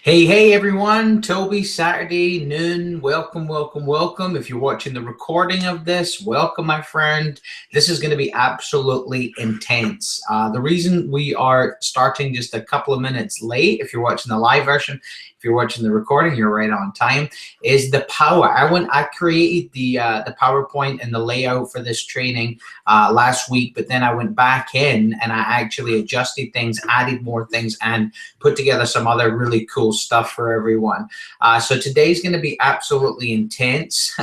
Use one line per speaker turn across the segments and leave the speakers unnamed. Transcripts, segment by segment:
Hey everyone, Toby, Saturday noon. Welcome, welcome, welcome. If you're watching the recording of this, welcome, my friend. This is going to be absolutely intense. The reason we are starting just a couple of minutes late, if you're watching the live version, if you're watching the recording, you're right on time, is the power. I created the PowerPoint and the layout for this training last week, but then I went back in and I actually adjusted things, added more things, and put together some other really cool stuff for everyone. So today's going to be absolutely intense.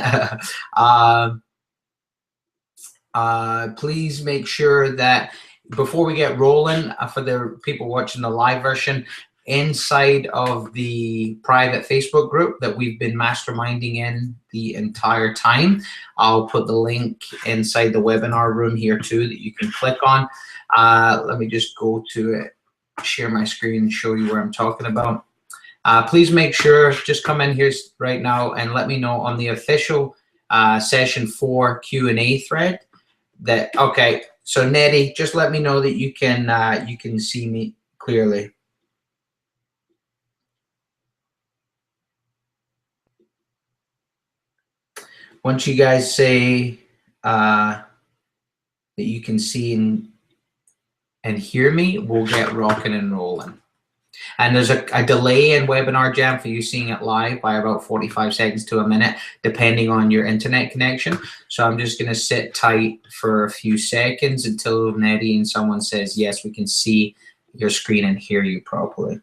Please make sure that before we get rolling, for the people watching the live version, inside of the private Facebook group that we've been masterminding in the entire time, I'll put the link inside the webinar room here too that you can click on. Let me just go to it, share my screen and show you where I'm talking about. Please make sure, just come in here right now and let me know on the official session 4 Q&A thread that, okay, so Nettie, just let me know that you can see me clearly. Once you guys say that you can see and hear me, we'll get rocking and rolling. And there's a delay in Webinar Jam for you seeing it live by about 45 seconds to a minute, depending on your internet connection. So I'm just going to sit tight for a few seconds until Nettie and someone says, yes, we can see your screen and hear you properly.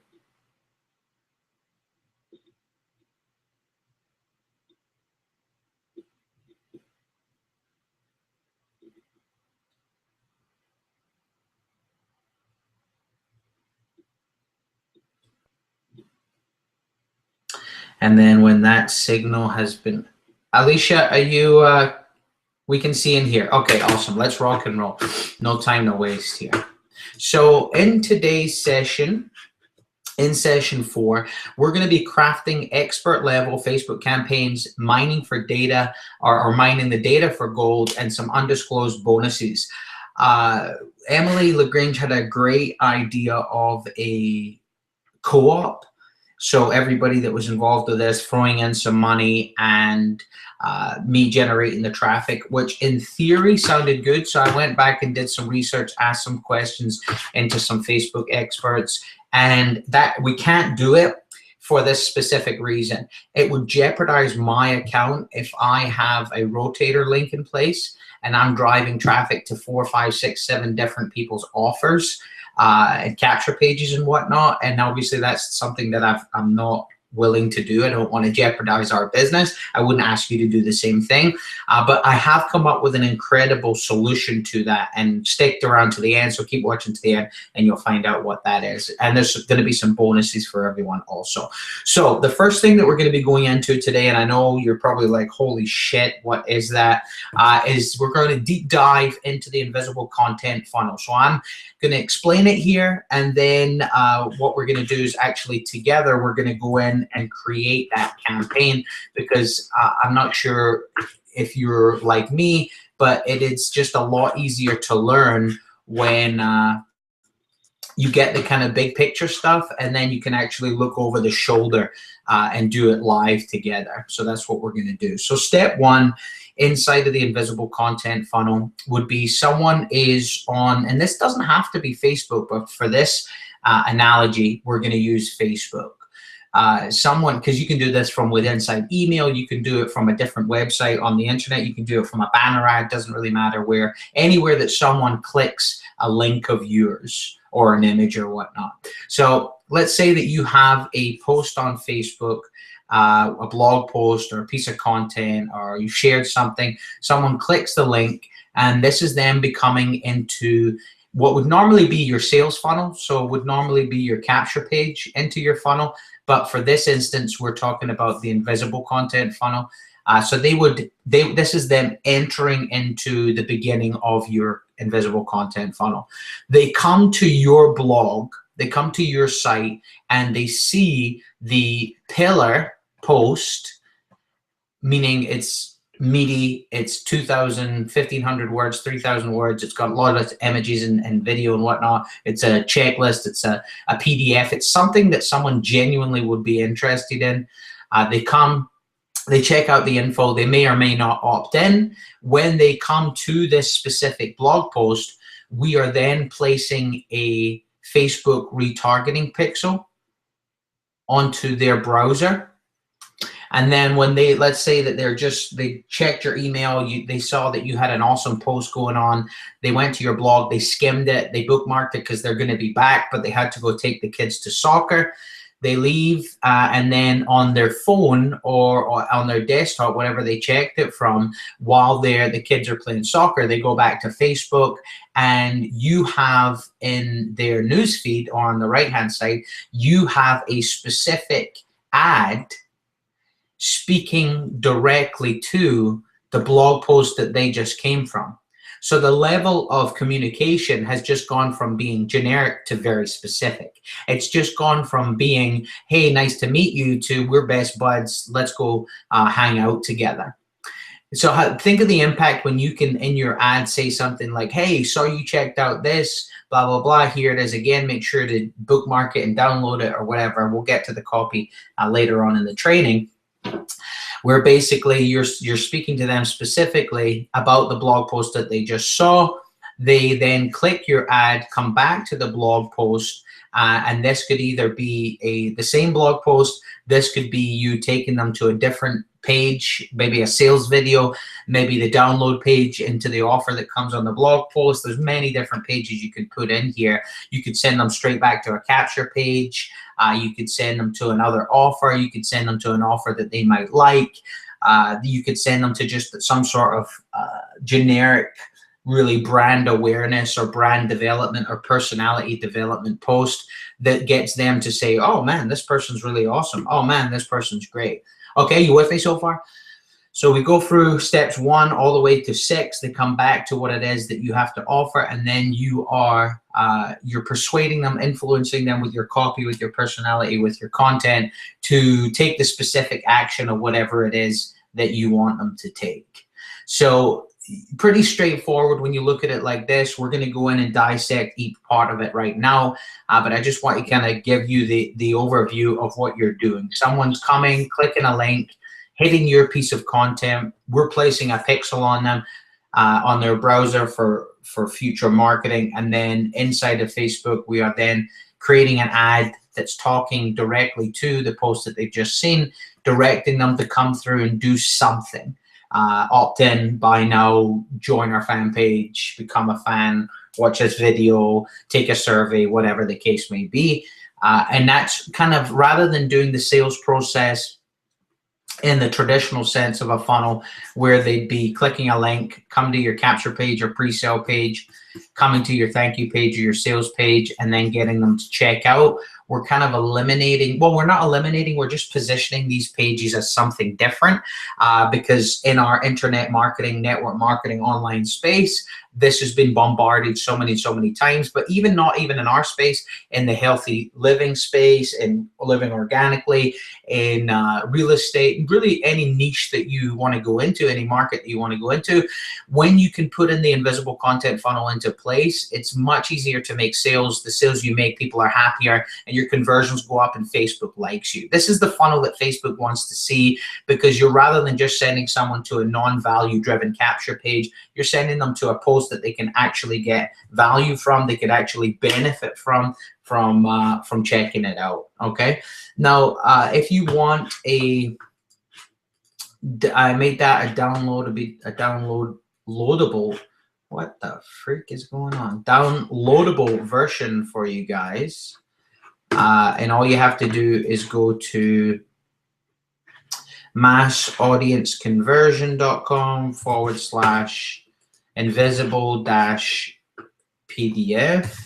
And then when that signal has been, Alicia, are you, we can see and hear. Okay, awesome. Let's rock and roll. No time to waste here. So in today's session, in session 4, we're going to be crafting expert level Facebook campaigns, mining for data or mining the data for gold and some undisclosed bonuses. Emily LaGrange had a great idea of a co-op. So everybody that was involved with this throwing in some money and me generating the traffic, which in theory sounded good. So I went back and did some research, asked some questions into some Facebook experts, and that we can't do it for this specific reason. It would jeopardize my account if I have a rotator link in place and I'm driving traffic to 4, 5, 6, 7 different people's offers and capture pages and whatnot. And obviously that's something that I'm not willing to do. I don't want to jeopardize our business. I wouldn't ask you to do the same thing. But I have come up with an incredible solution to that, and stick around to the end. So keep watching to the end and you'll find out what that is. And there's going to be some bonuses for everyone also. So the first thing that we're going to be going into today, and I know you're probably like, holy shit, what is that? Is we're going to deep dive into the invisible content funnel. So I'm going to explain it here, and then what we're going to do is actually together we're going to go in and create that campaign, because I'm not sure if you're like me, but it is just a lot easier to learn when you get the kind of big picture stuff, and then you can actually look over the shoulder and do it live together. So that's what we're going to do. So step 1 inside of the invisible content funnel would be someone is on, and this doesn't have to be Facebook, but for this analogy, we're going to use Facebook. Someone, because you can do this from within inside email, you can do it from a different website on the internet, you can do it from a banner ad, doesn't really matter where, anywhere that someone clicks a link of yours or an image or whatnot. So let's say that you have a post on Facebook, a blog post or a piece of content, or you shared something, someone clicks the link, and this is them becoming into what would normally be your sales funnel. So it would normally be your capture page into your funnel. But for this instance, we're talking about the invisible content funnel. So this is them entering into the beginning of your invisible content funnel. They come to your blog, they come to your site, and they see the pillar post, meaning it's meaty. It's 2,000, 1,500 words, 3,000 words. It's got a lot of images and video and whatnot. It's a checklist. It's a PDF. It's something that someone genuinely would be interested in. They come, they check out the info. They may or may not opt in. When they come to this specific blog post, we are then placing a Facebook retargeting pixel onto their browser. And then when they, let's say that they checked your email, they saw that you had an awesome post going on, they went to your blog, they skimmed it, they bookmarked it because they're going to be back, but they had to go take the kids to soccer. They leave, and then on their phone or on their desktop, whatever they checked it from, while the kids are playing soccer, they go back to Facebook, and you have in their newsfeed, or on the right-hand side, you have a specific ad speaking directly to the blog post that they just came from. So the level of communication has just gone from being generic to very specific. It's just gone from being, hey, nice to meet you, to we're best buds, let's go hang out together. So think of the impact when you can, in your ad, say something like, hey, saw you checked out this, blah, blah, blah, here it is again, make sure to bookmark it and download it or whatever. We'll get to the copy later on in the training, where basically you're speaking to them specifically about the blog post that they just saw. They then click your ad, come back to the blog post, and this could either be the same blog post, this could be you taking them to a different page, maybe a sales video, maybe the download page into the offer that comes on the blog post. There's many different pages you could put in here. You could send them straight back to a capture page. You could send them to another offer. You could send them to an offer that they might like. You could send them to just some sort of generic, really brand awareness or brand development or personality development post that gets them to say, oh man, this person's really awesome. Oh man, this person's great. Okay, you with me so far? So we go through steps 1 all the way to 6. They come back to what it is that you have to offer, and then you are you're persuading them, influencing them with your copy, with your personality, with your content to take the specific action of whatever it is that you want them to take. So pretty straightforward when you look at it like this. We're going to go in and dissect each part of it right now, but I just want to kind of give you the overview of what you're doing. Someone's coming, clicking a link, hitting your piece of content. We're placing a pixel on them on their browser for future marketing, and then inside of Facebook we are then creating an ad that's talking directly to the post that they've just seen, directing them to come through and do something. Opt in, buy now, join our fan page, become a fan, watch this video, take a survey, whatever the case may be. And that's kind of, rather than doing the sales process in the traditional sense of a funnel where they'd be clicking a link, come to your capture page or pre-sale page, coming to your thank you page or your sales page, and then getting them to check out, we're kind of eliminating, well, we're not eliminating, we're just positioning these pages as something different, because in our internet marketing, network marketing, online space, this has been bombarded so many times. But even not even in our space, in the healthy living space, in living organically, in real estate, really any niche that you want to go into, any market that you want to go into, when you can put in the invisible content funnel into place, it's much easier to make sales. The sales you make, people are happier, and your conversions go up, and Facebook likes you. This is the funnel that Facebook wants to see, because you're, rather than just sending someone to a non-value driven capture page, you're sending them to a post that they can actually get value from, they could actually benefit from checking it out. Okay, now if you want I made that a downloadable, what the freak is going on, downloadable version for you guys, and all you have to do is go to massaudienceconversion.com/invisible-PDF.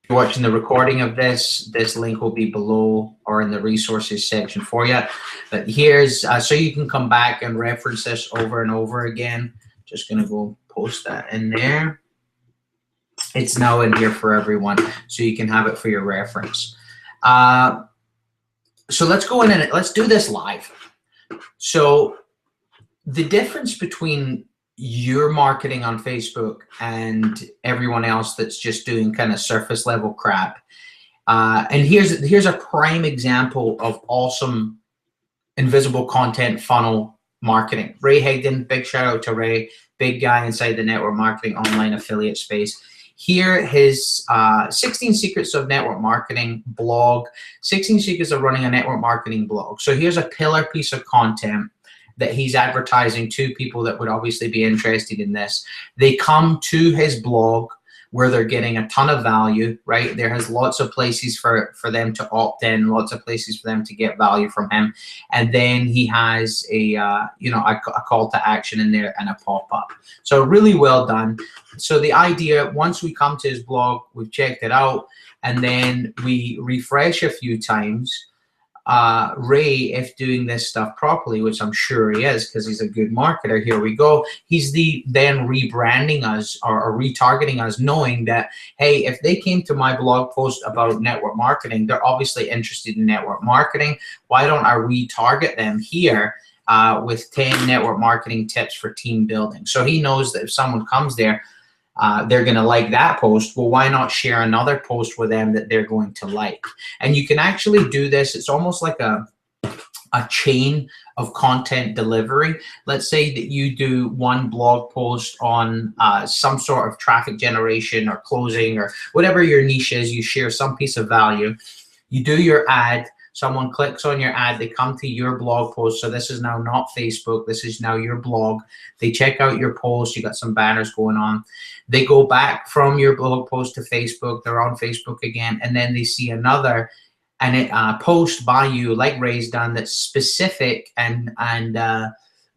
If you're watching the recording of this link will be below or in the resources section for you. But here's, so you can come back and reference this over and over again. Just gonna go post that in there. It's now in here for everyone, so you can have it for your reference. So let's go in and let's do this live. So the difference between your marketing on Facebook and everyone else that's just doing kind of surface level crap. And here's a prime example of awesome invisible content funnel marketing. Ray Higdon, big shout out to Ray, big guy inside the network marketing online affiliate space. Here, his 16 Secrets of Network Marketing blog, 16 Secrets of Running a Network Marketing blog. So here's a pillar piece of content that he's advertising to people that would obviously be interested in this. They come to his blog where they're getting a ton of value, right? There has lots of places for them to opt in, lots of places for them to get value from him. And then he has a call to action in there and a pop-up. So really well done. So the idea, once we come to his blog, we've checked it out, and then we refresh a few times. Ray, if doing this stuff properly, which I'm sure he is because he's a good marketer, here we go, he's then rebranding us or retargeting us, knowing that, hey, if they came to my blog post about network marketing, they're obviously interested in network marketing. Why don't I retarget them here with 10 network marketing tips for team building? So he knows that if someone comes there, they're going to like that post. Well, why not share another post with them that they're going to like? And you can actually do this. It's almost like a chain of content delivery. Let's say that you do one blog post on some sort of traffic generation or closing or whatever your niche is. You share some piece of value. You do your ad. Someone clicks on your ad, they come to your blog post. So this is now not Facebook, this is now your blog. They check out your post, you got some banners going on. They go back from your blog post to Facebook, they're on Facebook again, and then they see another post by you, like Ray's done, that's specific and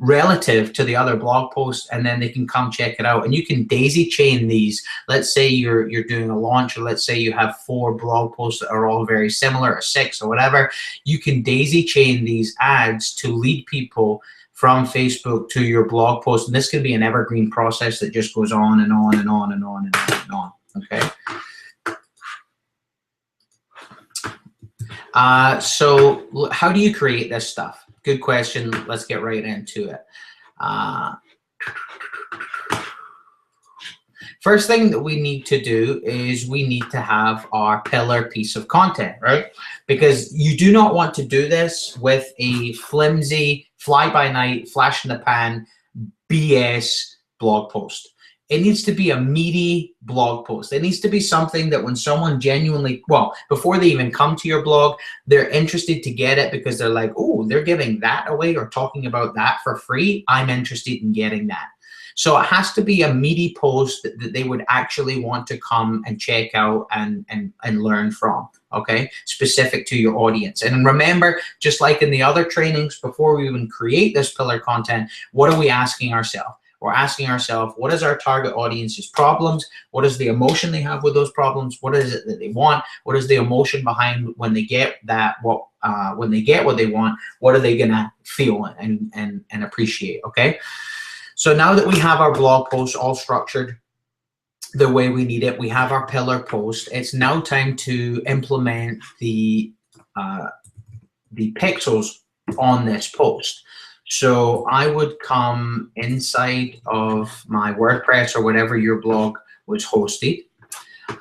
relative to the other blog post, and then they can come check it out. And you can daisy chain these. Let's say you're doing a launch, or let's say you have 4 blog posts that are all very similar, or 6 or whatever. You can daisy chain these ads to lead people from Facebook to your blog post, and this can be an evergreen process that just goes on and on and on and on and on and on. Okay. So how do you create this stuff? Good question. Let's get right into it. First thing that we need to do is we need to have our pillar piece of content, right? Because you do not want to do this with a flimsy, fly-by-night, flash-in-the-pan BS blog post. It needs to be a meaty blog post. It needs to be something that when someone genuinely, well, before they even come to your blog, they're interested to get it because they're like, oh, they're giving that away or talking about that for free. I'm interested in getting that. So it has to be a meaty post that they would actually want to come and check out and learn from, okay? Specific to your audience. And remember, just like in the other trainings, before we even create this pillar content, what are we asking ourselves? We're asking ourselves, what is our target audience's problems? What is the emotion they have with those problems? What is it that they want? What is the emotion behind when they get that? When they get what they want, what are they gonna feel and appreciate? Okay. So now that we have our blog post all structured the way we need it, we have our pillar post. It's now time to implement the pixels on this post. So I would come inside of my WordPress or whatever your blog was hosted.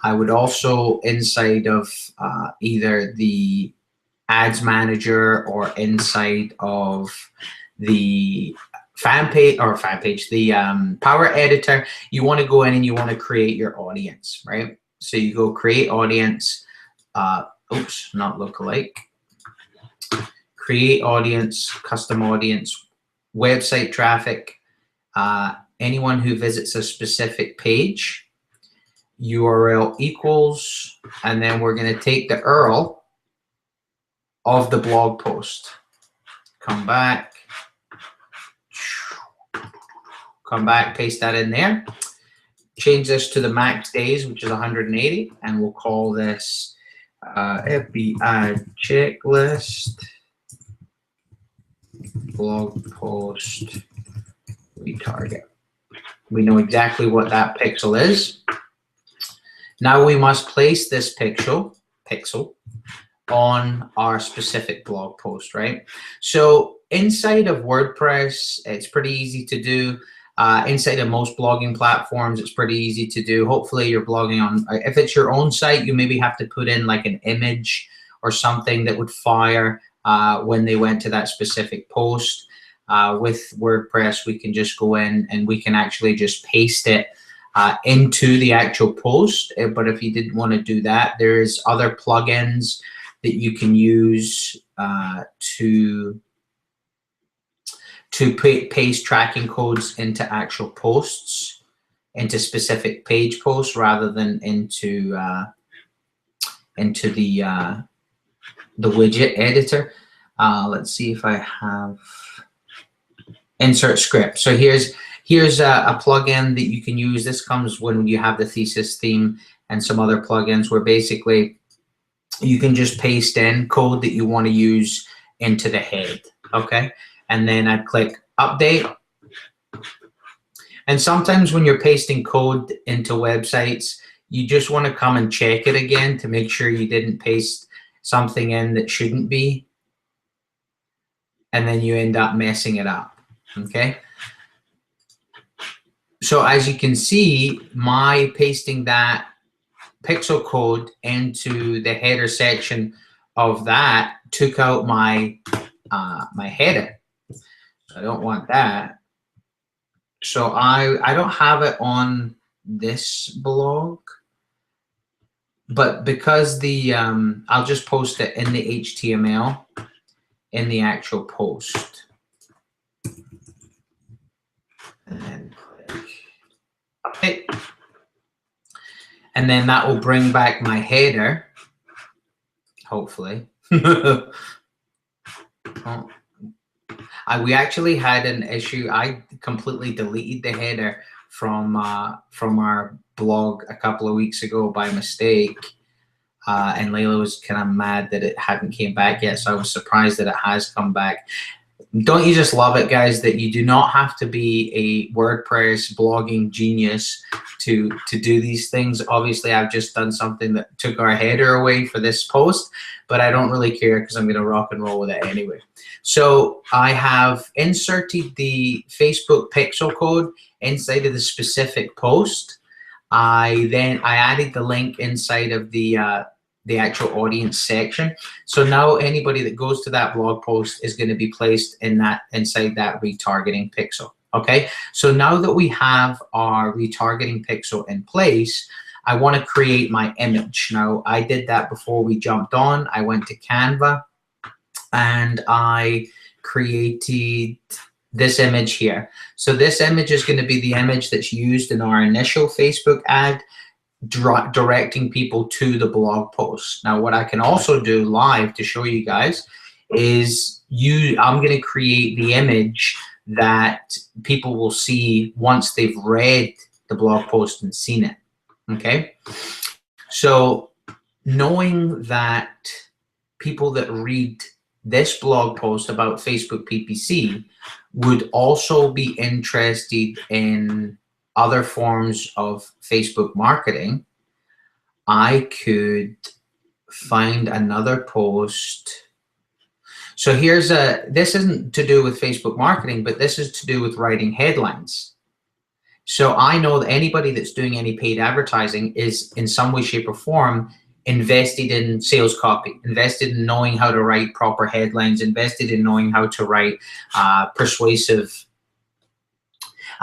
I would also inside of either the ads manager or inside of the the Power Editor, you want to go in and you want to create your audience, right? So you go create audience, oops, not lookalike. Create audience, custom audience, website traffic, anyone who visits a specific page, URL equals, and then we're going to take the URL of the blog post. Come back, paste that in there. Change this to the max days, which is 180, and we'll call this FBI checklist. Blog post retarget. We know exactly what that pixel is. Now we must place this pixel on our specific blog post, right? So inside of WordPress, it's pretty easy to do. Inside of most blogging platforms, it's pretty easy to do. Hopefully you're blogging on, if it's your own site, you maybe have to put in like an image or something that would fire when they went to that specific post. With WordPress, we can just go in and we can actually just paste it into the actual post. But if you didn't want to do that, there's other plugins that you can use to paste tracking codes into actual posts, into specific page posts, rather than into the widget editor. Let's see if I have insert script. So here's a plugin that you can use. This comes when you have the thesis theme and some other plugins where basically you can just paste in code that you want to use into the head, okay? And then I'd click update. And sometimes when you're pasting code into websites, you just want to come and check it again to make sure you didn't paste something in that shouldn't be. And then you end up messing it up, okay? So as you can see, my pasting that pixel code into the header section of that took out my my header. I don't want that. So I don't have it on this blog, but because the I'll just post it in the HTML in the actual post. And then click okay. And then that will bring back my header, hopefully. Oh. We actually had an issue. I completely deleted the header from our blog a couple of weeks ago by mistake. And Layla was kind of mad that it hadn't came back yet, so I was surprised that it has come back. Don't you just love it, guys, that you do not have to be a WordPress blogging genius to do these things? Obviously, I've just done something that took our header away for this post, but I don't really care because I'm going to rock and roll with it anyway. So I have inserted the Facebook pixel code inside of the specific post. I added the link inside of the actual audience section. So now anybody that goes to that blog post is going to be placed in inside that retargeting pixel. Okay, so now that we have our retargeting pixel in place, I want to create my image. Now I did that before we jumped on. I went to Canva and I created this image here. So this image is going to be the image that's used in our initial Facebook ad, directing people to the blog post. Now, what I can also do live to show you guys is I'm going to create the image that people will see once they've read the blog post and seen it. Okay, so knowing that people that read this blog post about Facebook PPC would also be interested in other forms of Facebook marketing, I could find another post. So this isn't to do with Facebook marketing, but this is to do with writing headlines. So I know that anybody that's doing any paid advertising is in some way, shape, or form invested in sales copy, invested in knowing how to write proper headlines, invested in knowing how to write persuasive.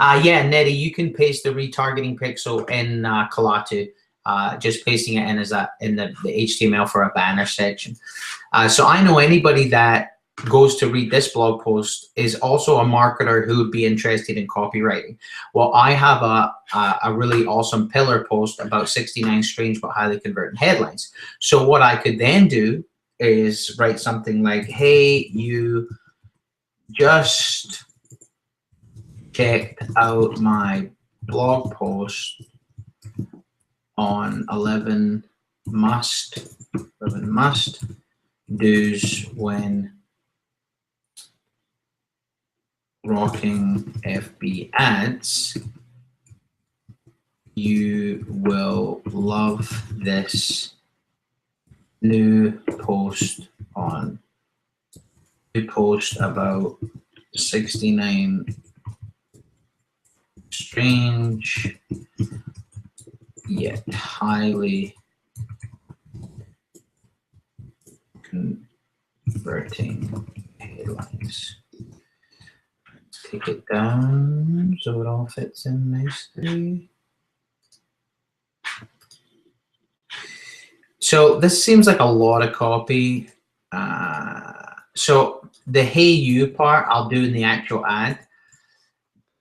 Yeah, Nettie, you can paste the retargeting pixel in Kalatu, just pasting it in as in the HTML for a banner section. So I know anybody that goes to read this blog post is also a marketer who would be interested in copywriting. Well, I have a really awesome pillar post about 69 strange but highly converting headlines. So what I could then do is write something like, hey, you just checked out my blog post on 11 must do's when rocking FB ads. You will love this new post on We post about 69 strange yet highly converting headlines. Let's take it down so it all fits in nicely. So this seems like a lot of copy. So the hey you part I'll do in the actual ad.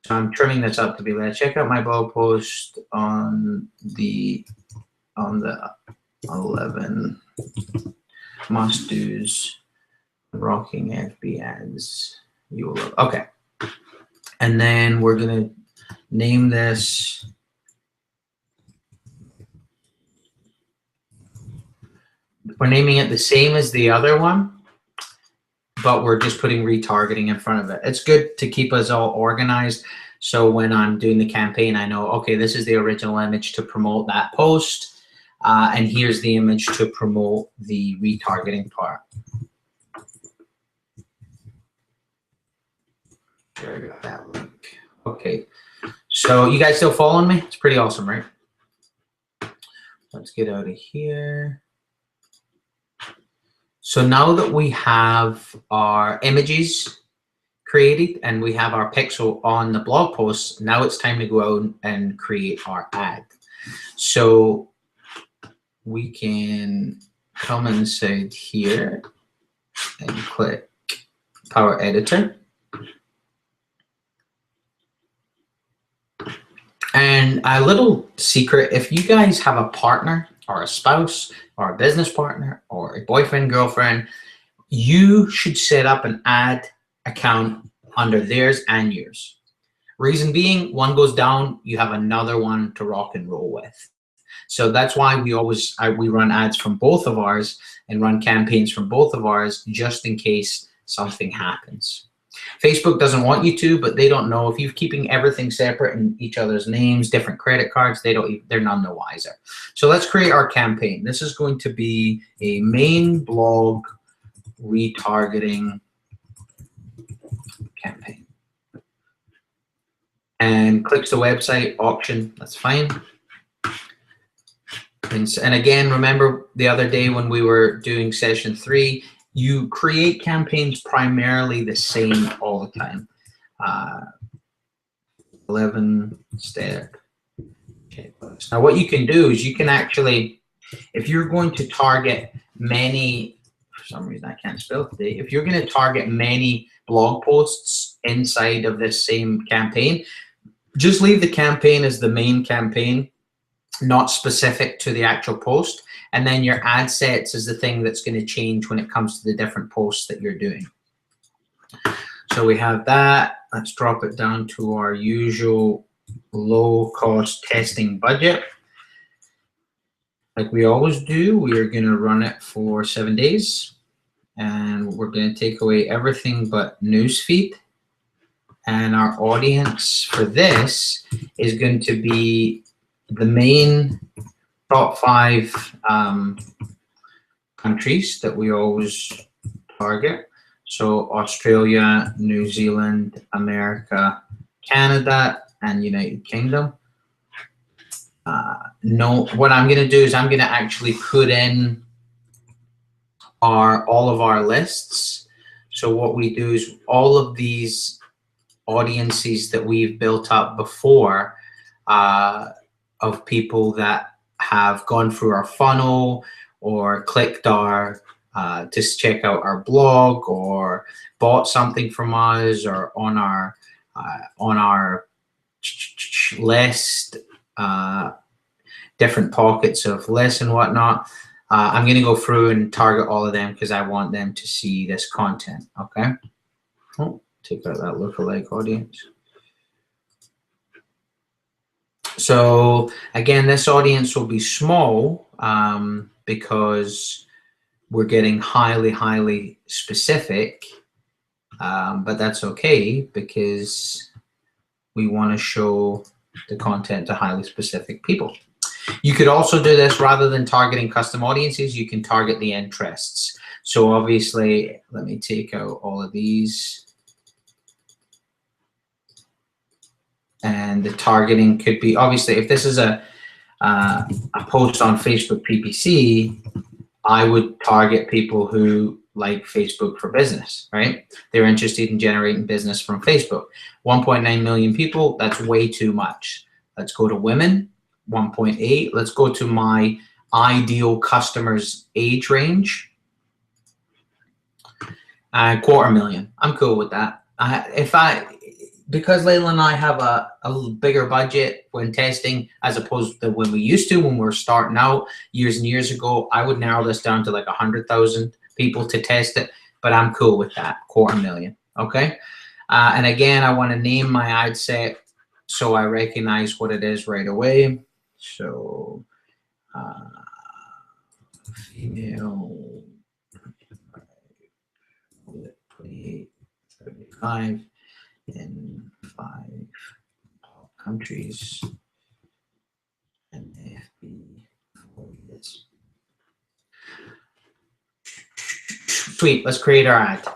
So I'm trimming this up to be less. Check out my blog post on the 11 must do's rocking FB ads you will love. Okay, and then we're gonna name this. We're naming it the same as the other one, but we're just putting retargeting in front of it. It's good to keep us all organized. So when I'm doing the campaign, I know, okay, this is the original image to promote that post. And here's the image to promote the retargeting part. There we go, that link. Okay, so you guys still following me? It's pretty awesome, right? Let's get out of here. So now that we have our images created and we have our pixel on the blog post, now it's time to go out and create our ad. So we can come inside here and click Power Editor. And a little secret, if you guys have a partner or a spouse or a business partner or a boyfriend, girlfriend, you should set up an ad account under theirs and yours. Reason being, one goes down, you have another one to rock and roll with. So that's why we always we run ads from both of ours and run campaigns from both of ours just in case something happens. Facebook doesn't want you to, but they don't know. If you're keeping everything separate in each other's names, different credit cards, they're none the wiser. So let's create our campaign. This is going to be a main blog retargeting campaign. And clicks the website auction, that's fine. And again, remember the other day when we were doing session 3, you create campaigns primarily the same all the time. 11-step checklist. Now, what you can do is you can actually, if you're going to target many, for some reason I can't spell today, if you're going to target many blog posts inside of this same campaign, just leave the campaign as the main campaign, not specific to the actual post. And then your ad sets is the thing that's going to change when it comes to the different posts that you're doing. So we have that. Let's drop it down to our usual low cost testing budget. Like we always do, we are going to run it for 7 days. And we're going to take away everything but newsfeed. And our audience for this is going to be the main top 5 countries that we always target. So Australia, New Zealand, America, Canada, and United Kingdom. What I'm going to do is I'm going to actually put in all of our lists. So what we do is all of these audiences that we've built up before of people that have gone through our funnel or clicked our to check out our blog or bought something from us or on our list, different pockets of lists and whatnot. I'm going to go through and target all of them because I want them to see this content. Okay. Oh, take out that lookalike audience. So again, this audience will be small because we're getting highly specific, but that's okay because we want to show the content to highly specific people. You could also do this rather than targeting custom audiences. You can target the interests. So obviously, let me take out all of these. And the targeting could be, obviously, if this is a post on Facebook PPC, I would target people who like Facebook for business, right? They're interested in generating business from Facebook. 1.9 million people, that's way too much. Let's go to women, 1.8. Let's go to my ideal customers' age range. 250,000. I'm cool with that. Because Layla and I have a bigger budget when testing as opposed to when we used to, when we were starting out years and years ago, I would narrow this down to like 100,000 people to test it, but I'm cool with that, 250,000, okay? And again, I want to name my ad set so I recognize what it is right away. So, female, 28, 35. In 5 countries and FB for this. Sweet, let's create our ad.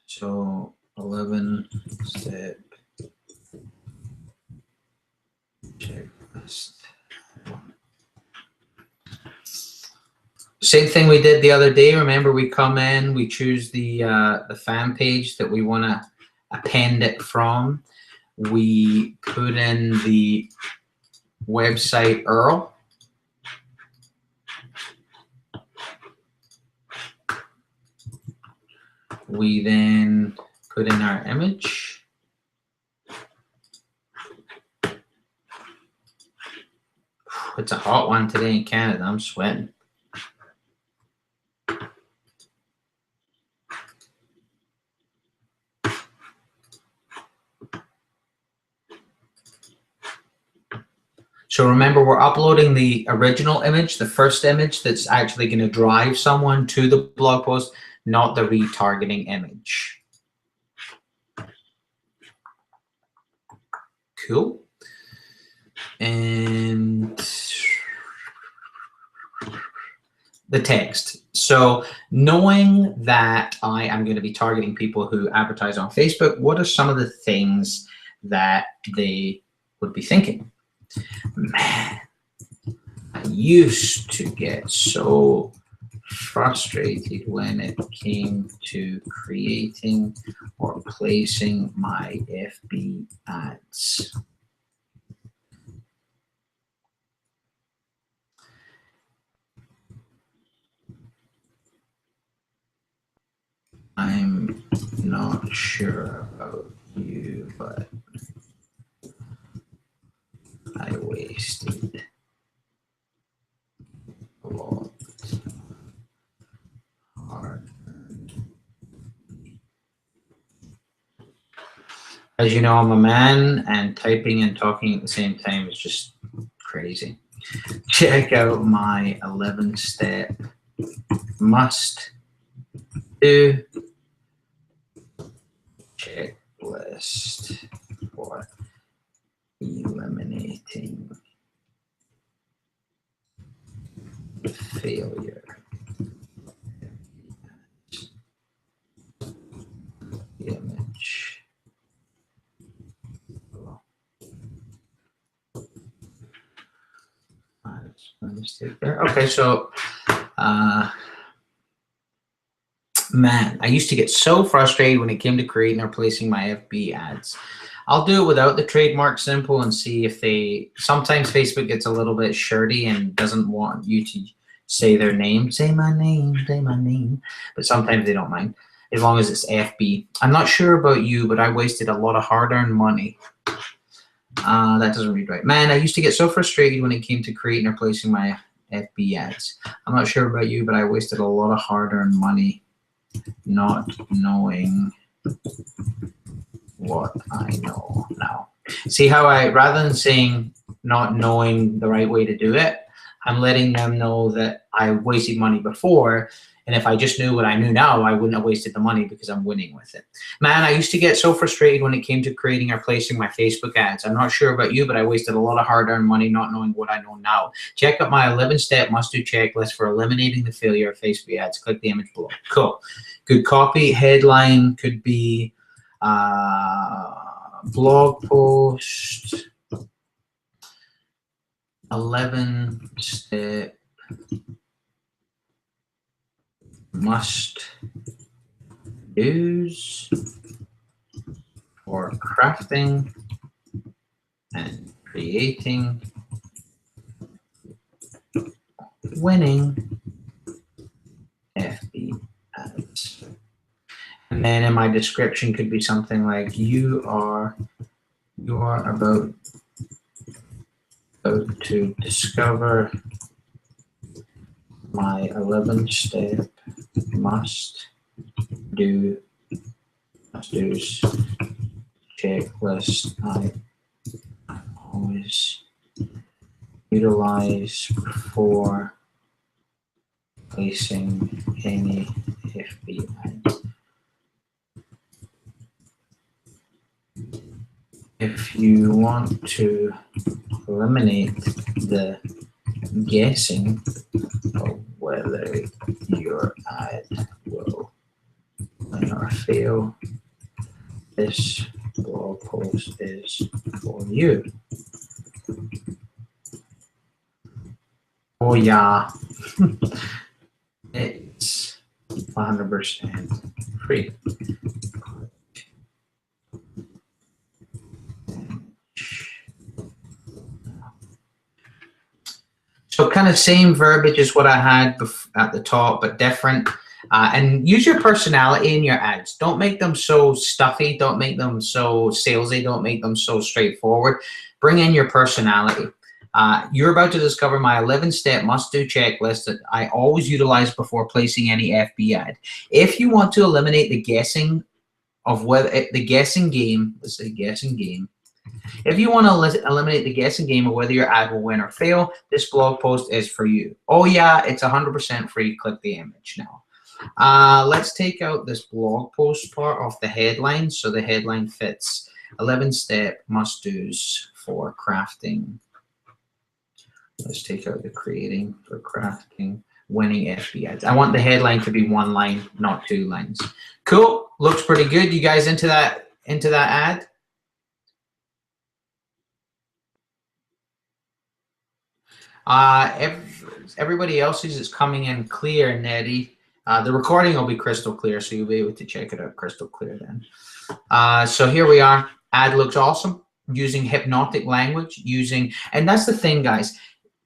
So 11-step checklist. Same thing we did the other day. Remember, we come in, we choose the fan page that we want to append it from. We put in the website URL. We then put in our image. It's a hot one today in Canada. I'm sweating. So remember, we're uploading the original image, the first image that's actually going to drive someone to the blog post, not the retargeting image. Cool. And the text. So knowing that I am going to be targeting people who advertise on Facebook, what are some of the things that they would be thinking? Man, I used to get so frustrated when it came to creating or placing my FB ads. I'm not sure about you, but I wasted a lot hard-earned. As you know, I'm a man, and typing and talking at the same time is just crazy. Check out my 11-step must-do checklist for eliminating failure. Image. Mistake there. Okay, so man, I used to get so frustrated when it came to creating or placing my FB ads. I'll do it without the trademark symbol and see if they, sometimes Facebook gets a little bit shirty and doesn't want you to say their name, say my name, but sometimes they don't mind as long as it's FB. I'm not sure about you, but I wasted a lot of hard-earned money. That doesn't read right. Man, I used to get so frustrated when it came to creating or placing my FB ads. I'm not sure about you, but I wasted a lot of hard-earned money not knowing what I know now. See how I, rather than saying not knowing the right way to do it, I'm letting them know that I wasted money before And if I just knew what I knew now, I wouldn't have wasted the money because I'm winning with it. Man, I used to get so frustrated when it came to creating or placing my Facebook ads. I'm not sure about you, but I wasted a lot of hard-earned money not knowing what I know now. Check out my 11-step must-do checklist for eliminating the failure of Facebook ads. Click the image below. Cool. Good copy. Headline could be blog post, 11-step must-dos for crafting and creating winning FB ads. And then in my description could be something like you are about to discover my 11-step must-dos checklist I always utilize before placing any FB ads. If you want to eliminate the guessing of whether your ad will win or fail, this blog post is for you. Oh yeah, it's 100% free. So kind of same verbiage as what I had at the top, but different. And use your personality in your ads. Don't make them so stuffy. Don't make them so salesy. Don't make them so straightforward. Bring in your personality. You're about to discover my 11-step must-do checklist that I always utilize before placing any FB ad. If you want to eliminate the guessing of whether the guessing game, let's say guessing game. If you want to eliminate the guessing game of whether your ad will win or fail, this blog post is for you. Oh yeah, it's 100% free. Click the image now. Let's take out this blog post part off the headline so the headline fits. 11-step must-dos for crafting. Let's take out the creating for crafting winning FB ads. I want the headline to be 1 line, not 2 lines. Cool. Looks pretty good. You guys into that ad? Everybody else's is coming in clear, Nettie. The recording will be crystal clear, so you'll be able to check it out crystal clear then. So here we are. Ad looks awesome. Using hypnotic language, and that's the thing, guys.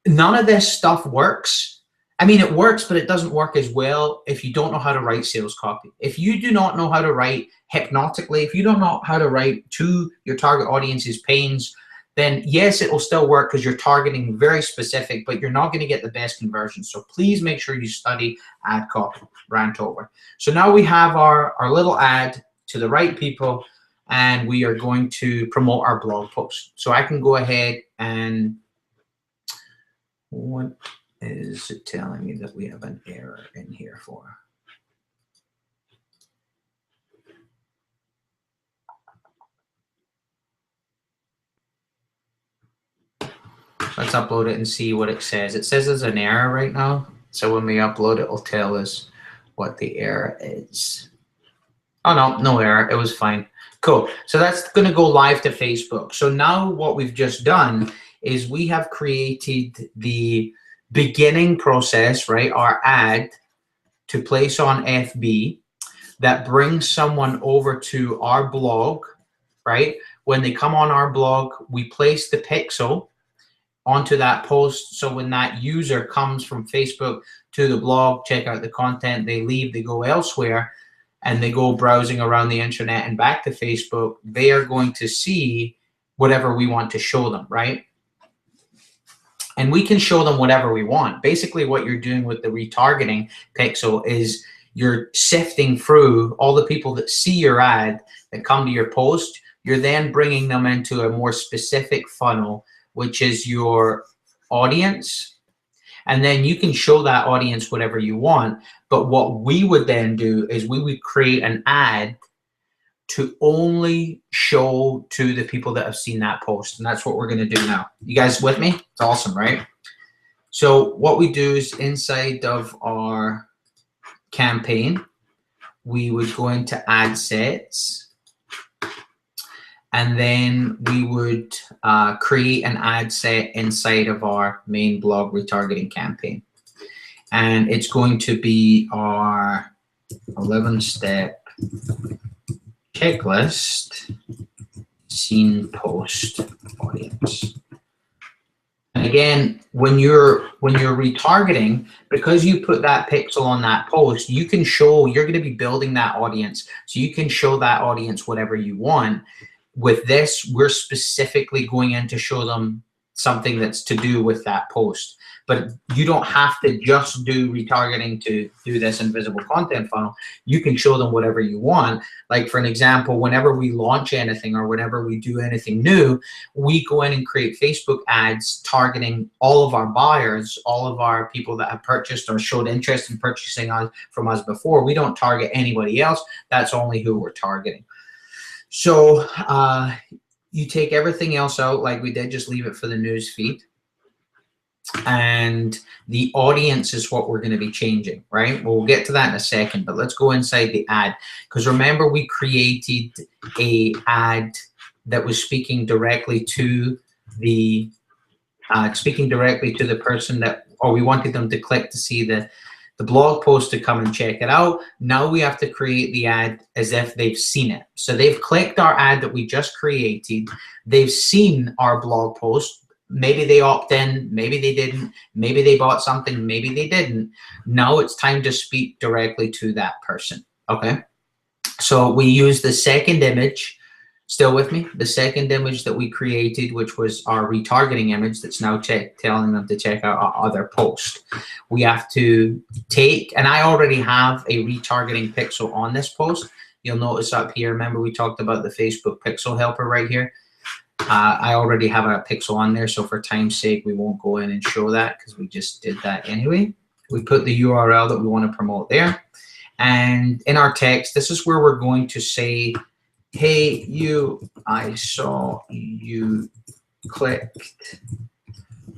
None of this stuff works. I mean, it works, but it doesn't work as well if you don't know how to write sales copy. If you do not know how to write hypnotically, if you don't know how to write to your target audience's pains, then yes, it will still work because you're targeting very specific, but you're not going to get the best conversion. So please make sure you study ad copy. Rant over. So now we have our little ad to the right people, and we are going to promote our blog post. So I can go ahead and what is it telling me that we have an error in here for? Let's upload it and see what it says. It says there's an error right now. So when we upload it, it'll tell us what the error is. Oh, no, no error. It was fine. Cool. So that's going to go live to Facebook. So now what we've just done is we have created the beginning process, right? Our ad to place on FB that brings someone over to our blog, right? When they come on our blog, we place the pixel onto that post. So when that user comes from Facebook to the blog, check out the content, they leave, they go elsewhere, and they go browsing around the internet and back to Facebook, they are going to see whatever we want to show them, right? And we can show them whatever we want. Basically, what you're doing with the retargeting pixel is you're sifting through all the people that see your ad, that come to your post. You're then bringing them into a more specific funnel, which is your audience. And then you can show that audience whatever you want. But what we would then do is we would create an ad to only show to the people that have seen that post. And that's what we're going to do now. You guys with me? It's awesome, right? So what we do is inside of our campaign, we would go into ad sets, and then we would create an ad set inside of our main blog retargeting campaign. And it's going to be our 11-step checklist seen post audience. And again, when you're retargeting, because you put that pixel on that post, you can show, you're going to be building that audience, so you can show that audience whatever you want. With this, we're specifically going in to show them something that's to do with that post. But you don't have to just do retargeting to do this invisible content funnel. You can show them whatever you want. Like for an example, whenever we launch anything or whenever we do anything new, we go in and create Facebook ads targeting all of our buyers, all of our people that have purchased or showed interest in purchasing from us before. We don't target anybody else. That's only who we're targeting. So you take everything else out like we did, just leave it for the news feed. And the audience is what we're going to be changing, right? We'll get to that in a second, but let's go inside the ad, because remember we created a ad that was speaking directly to the person that, or we wanted them to click to see the blog post to come and check it out. Now we have to create the ad as if they've seen it. So they've clicked our ad that we just created. They've seen our blog post. Maybe they opt in, maybe they didn't, maybe they bought something, maybe they didn't. Now it's time to speak directly to that person, okay? So we use the second image, still with me? The second image that we created, which was our retargeting image that's now telling them to check out our other post. We have to take, and I already have a retargeting pixel on this post. You'll notice up here, remember we talked about the Facebook pixel helper right here? I already have a pixel on there, so for time's sake, we won't go in and show that because we just did that anyway. We put the URL that we want to promote there. And in our text, this is where we're going to say, hey, you, I saw you clicked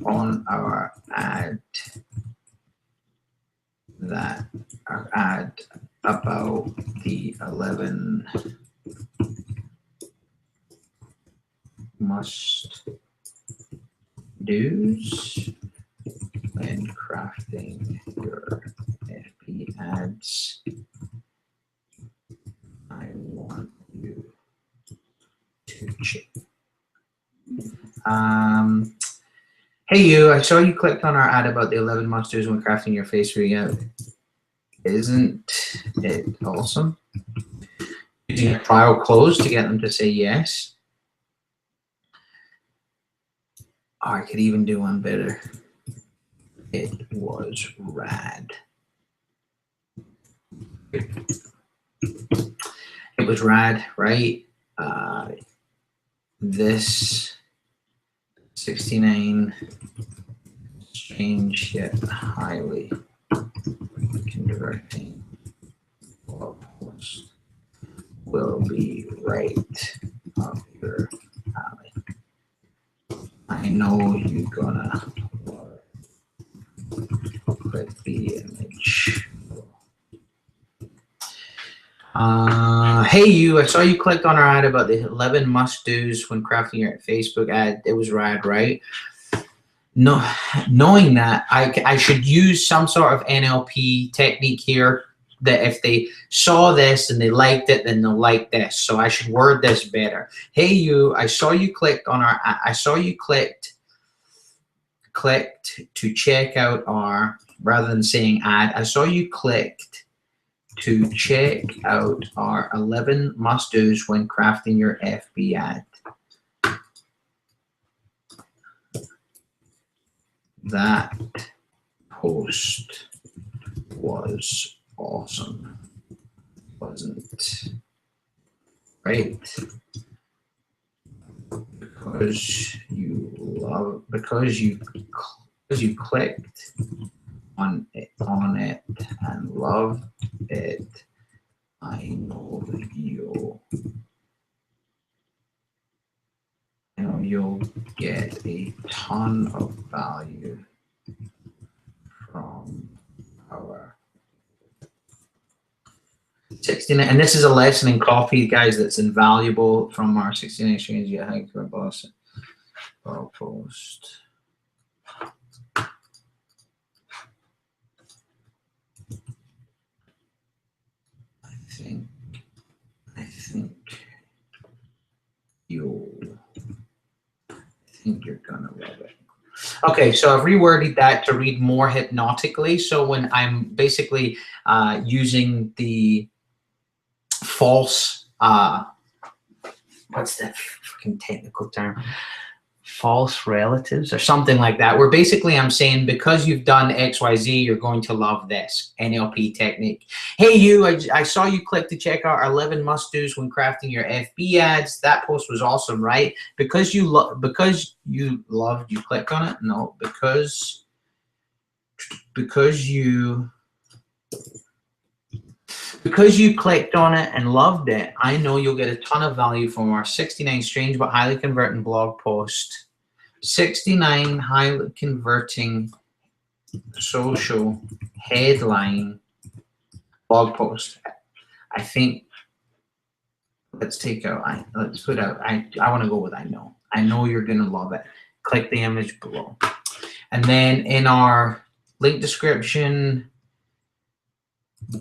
on our ad about the 11 must do's when crafting your FB ads. I want you to check. Hey you, I saw you clicked on our ad about the 11 must do's when crafting your Facebook ad. Isn't it awesome? Using a trial close to get them to say yes. Oh, I could even do one better. It was rad. It was rad, right? This 69 strange yet highly converting blog post will be right up your alley. I know you're gonna click the image. Hey you, I saw you clicked on our ad about the 11 must-dos when crafting your Facebook ad. It was rad, right? No, knowing that, I should use some sort of NLP technique here that if they saw this and they liked it, then they'll like this. So I should word this better. Hey you, I saw you clicked on our, I saw you clicked to check out our, rather than saying ad, I saw you clicked to check out our 11 must-dos when crafting your FB ad. That post was awesome, wasn't it? Right? Because you because you clicked on it and love it, I know you'll get a ton of value from our 69, and this is a lesson in copy, guys, that's invaluable from our 69 strains. Yeah, high boss post. I think you're gonna love it. Okay, so I've reworded that to read more hypnotically. So when I'm basically using the false, what's that fucking technical term? False relatives or something like that, where basically I'm saying, because you've done XYZ, you're going to love this NLP technique. Hey, you, I saw you click to check out our 11 must-dos when crafting your FB ads. That post was awesome, right? Because you loved, you click on it? No, because you clicked on it and loved it, I know you'll get a ton of value from our 69 strange but highly converting blog post. 69 highly converting social headline blog post. I think let's put out, I want to go with I know. I know you're going to love it. Click the image below. And then in our link description,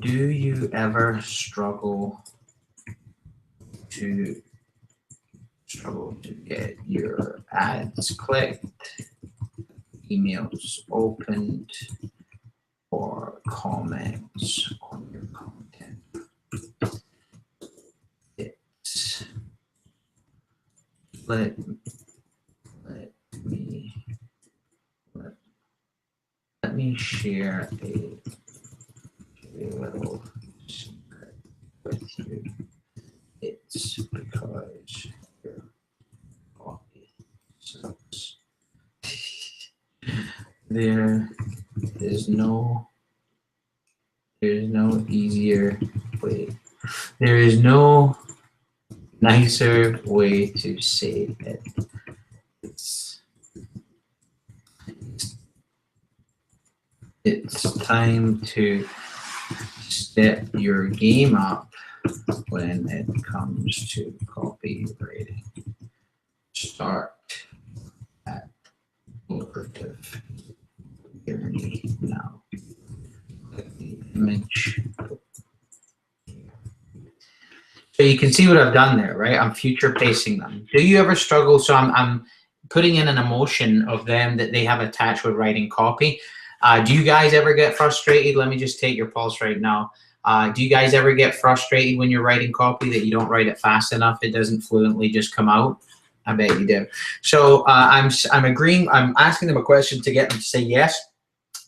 do you ever struggle to get your ads clicked, emails opened, or comments on your content? Let me share a little secret with you. It's because your copy sucks. There is no easier way. There is no nicer way to say it. It's time to step your game up when it comes to copywriting. Start at lucrative journey now. Click the image. So you can see what I've done there, right? I'm future pacing them. Do you ever struggle? So I'm putting in an emotion of them that they have attached with writing copy. Do you guys ever get frustrated? Let me just take your pulse right now. Do you guys ever get frustrated when you're writing copy that you don't write it fast enough? It doesn't fluently just come out? I bet you do. So I'm asking them a question to get them to say yes.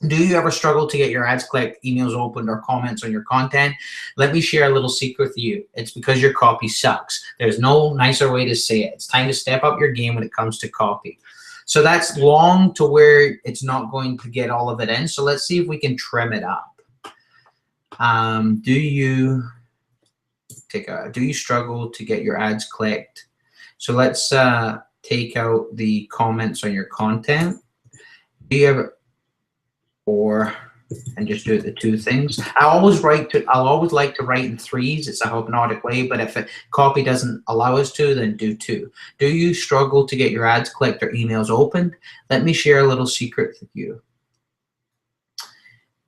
Do you ever struggle to get your ads clicked, emails opened, or comments on your content? Let me share a little secret with you. It's because your copy sucks. There's no nicer way to say it. It's time to step up your game when it comes to copy. So that's long to where it's not going to get all of it in. So let's see if we can trim it up. Do you struggle to get your ads clicked? So let's take out the comments on your content. Do you ever, and just do it the two things. I'll always like to write in threes. It's a hypnotic way, but if copy doesn't allow us to, then do two. Do you struggle to get your ads clicked or emails opened? Let me share a little secret with you.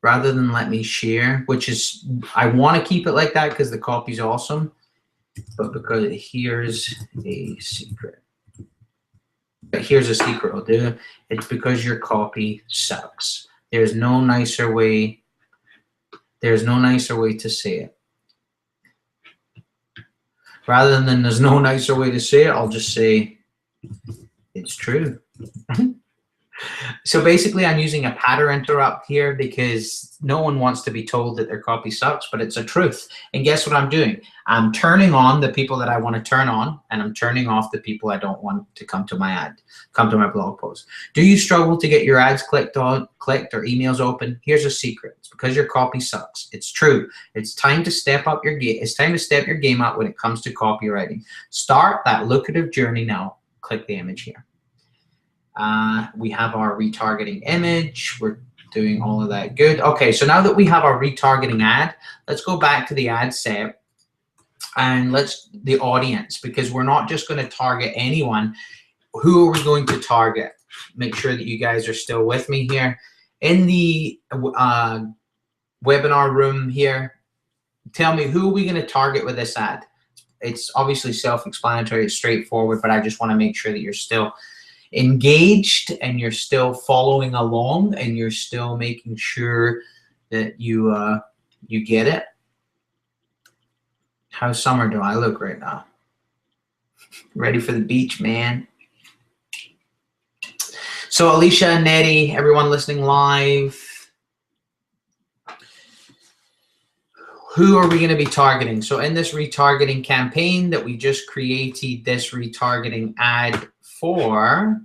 Rather than let me share, which is, I want to keep it like that because the copy's awesome, but because here's a secret. But here's a secret I'll do. It's because your copy sucks. There's no nicer way to say it. Rather than there's no nicer way to say it, I'll just say it's true. So basically, I'm using a pattern interrupt here because no one wants to be told that their copy sucks, but it's a truth. And guess what I'm doing? I'm turning on the people that I want to turn on, and I'm turning off the people I don't want to come to my ad, come to my blog post. Do you struggle to get your ads clicked or emails open? Here's a secret. It's because your copy sucks. It's true. It's time to step up your game. It's time to step your game up when it comes to copywriting. Start that lucrative journey now. Click the image here. We have our retargeting image. We're doing all of that good. Okay, so now that we have our retargeting ad, let's go back to the ad set and the audience, because we're not just going to target anyone. Who are we going to target? Make sure that you guys are still with me here. In the webinar room here, tell me, who are we going to target with this ad? It's obviously self-explanatory, it's straightforward, but I just want to make sure that you're still engaged and you're still following along and you're still making sure that you get it. How summer do I look right now? Ready for the beach, man. So Alicia, Nettie, everyone listening live, who are we going to be targeting? So in this retargeting campaign that we just created this retargeting ad for,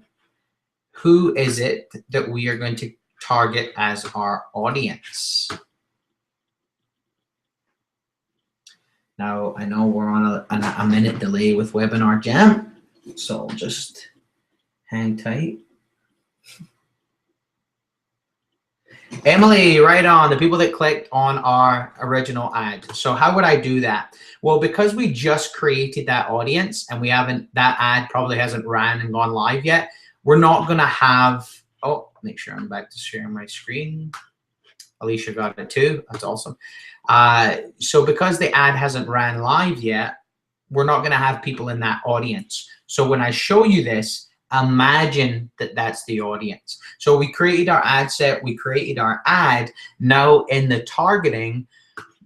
who is it that we are going to target as our audience? Now, I know we're on a minute delay with Webinar Jam, so just hang tight. Emily, right on, the people that clicked on our original ad. So how would I do that? Well, because we just created that audience and that ad probably hasn't ran and gone live yet, we're not going to have, oh, make sure I'm back to sharing my screen. Alicia got it too. That's awesome. So because the ad hasn't ran live yet, we're not going to have people in that audience. So when I show you this, imagine that that's the audience. So we created our ad set, we created our ad. Now in the targeting,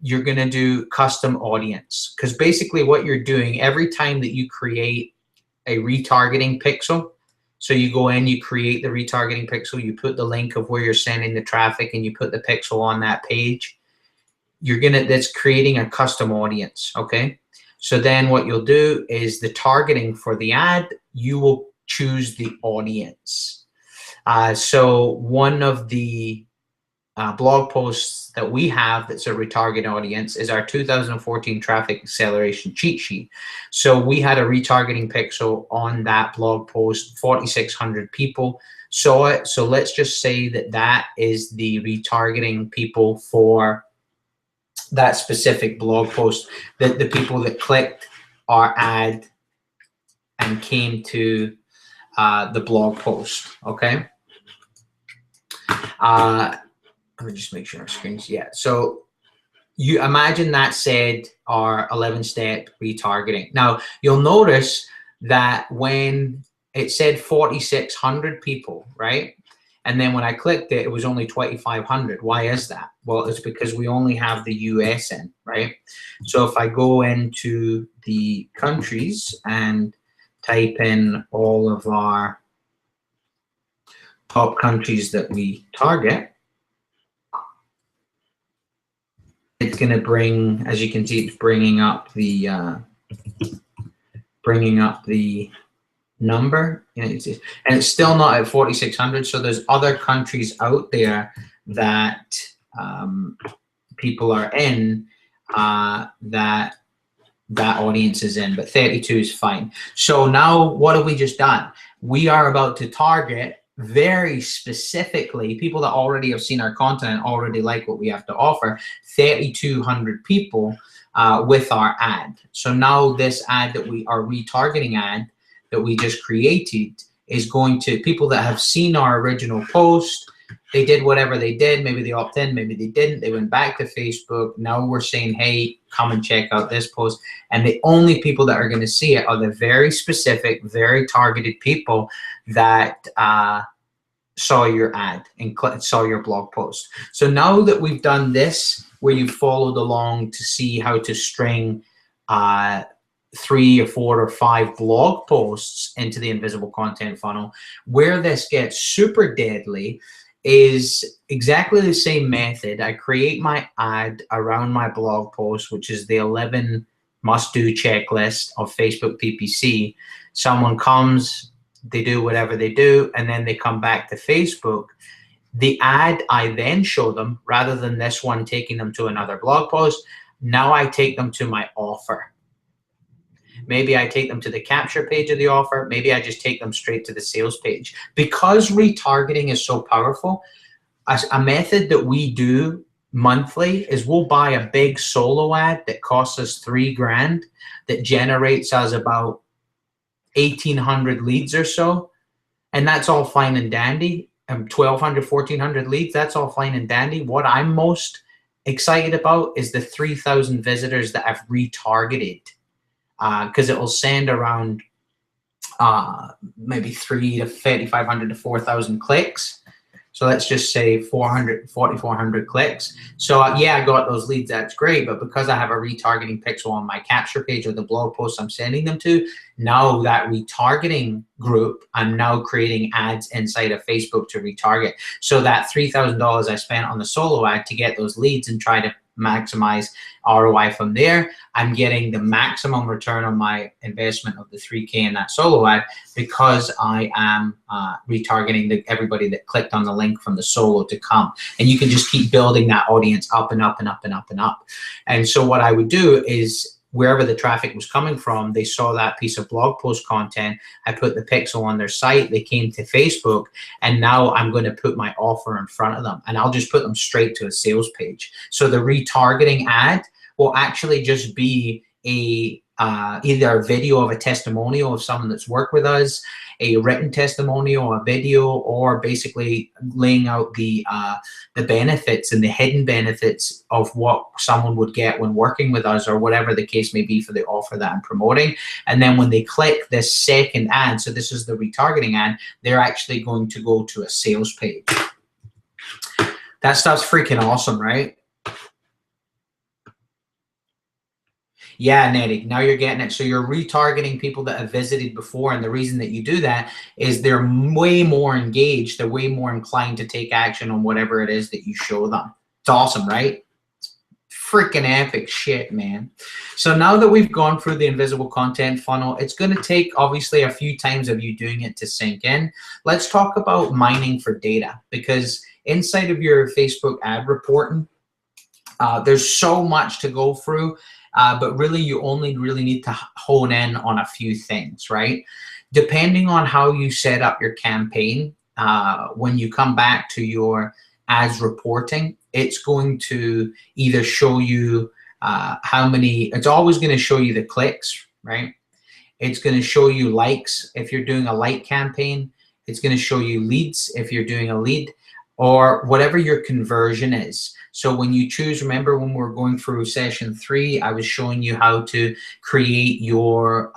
you're going to do custom audience, because basically what you're doing every time that you create a retargeting pixel, so you go in, you create the retargeting pixel, you put the link of where you're sending the traffic, and you put the pixel on that page, that's creating a custom audience. Okay, so then what you'll do is the targeting for the ad, you will choose the audience. So one of the blog posts that we have that's a retarget audience is our 2014 traffic acceleration cheat sheet. So we had a retargeting pixel on that blog post. 4,600 people saw it. So let's just say that that is the retargeting people for that specific blog post, that the people that clicked our ad and came to the blog post. Okay. Let me just make sure our screen's, yeah. So you imagine that said our 11-step retargeting. Now you'll notice that when it said 4,600 people, right? And then when I clicked it, it was only 2,500. Why is that? Well, it's because we only have the US in, right? So if I go into the countries and type in all of our top countries that we target, it's going to bring, as you can see, it's bringing up the number, and it's still not at 4,600. So there's other countries out there that people are in that audience is in, but 32 is fine. So now what have we just done? We are about to target very specifically people that already have seen our content, already like what we have to offer, 3,200 people with our ad. So now this ad that we are retargeting ad that we just created is going to people that have seen our original post. They did whatever they did. Maybe they opted in, maybe they didn't. They went back to Facebook. Now we're saying, hey, come and check out this post. And the only people that are going to see it are the very specific, very targeted people that saw your ad and saw your blog post. So now that we've done this, where you followed along to see how to string 3 or 4 or 5 blog posts into the invisible content funnel. Where this gets super deadly is exactly the same method. I create my ad around my blog post, which is the 11 must-do checklist of Facebook PPC. Someone comes, they do whatever they do, and then they come back to Facebook. The ad I then show them, rather than this one taking them to another blog post, now I take them to my offer. Maybe I take them to the capture page of the offer. Maybe I just take them straight to the sales page. Because retargeting is so powerful, a method that we do monthly is we'll buy a big solo ad that costs us $3,000 that generates us about 1,800 leads or so. And that's all fine and dandy. 1,200, 1,400 leads, that's all fine and dandy. What I'm most excited about is the 3,000 visitors that I've retargeted. Because it will send around maybe 3,500 to 4,000 clicks. So let's just say 4,400 clicks. So yeah, I got those leads, that's great. But because I have a retargeting pixel on my capture page or the blog post I'm sending them to, now that retargeting group, I'm now creating ads inside of Facebook to retarget. So that $3,000 I spent on the solo ad to get those leads and try to maximize ROI from there, I'm getting the maximum return on my investment of the $3K in that solo ad because I am retargeting everybody that clicked on the link from the solo to come. And you can just keep building that audience up and up and up and up and up. And so what I would do is wherever the traffic was coming from, they saw that piece of blog post content. I put the pixel on their site. They came to Facebook, and now I'm going to put my offer in front of them, and I'll just put them straight to a sales page. So the retargeting ad will actually just be either a video of a testimonial of someone that's worked with us, a written testimonial, a video, or basically laying out the benefits and the hidden benefits of what someone would get when working with us, or whatever the case may be for the offer that I'm promoting. And then when they click this second ad, so this is the retargeting ad, they're actually going to go to a sales page. That stuff's freaking awesome, right? Yeah, Nettie, now you're getting it. So you're retargeting people that have visited before, and the reason that you do that is they're way more engaged. They're way more inclined to take action on whatever it is that you show them. It's awesome, right? It's freaking epic shit, man. So now that we've gone through the invisible content funnel, it's going to take obviously a few times of you doing it to sink in. Let's talk about mining for data, because inside of your Facebook ad reporting, there's so much to go through. But really, you only really need to hone in on a few things, right? Depending on how you set up your campaign, when you come back to your ads reporting, it's going to either show you how many, it's always going to show you the clicks, right? It's going to show you likes if you're doing a like campaign. It's going to show you leads if you're doing a lead, or whatever your conversion is. So when you choose, remember when we're going through session 3, I was showing you how to create your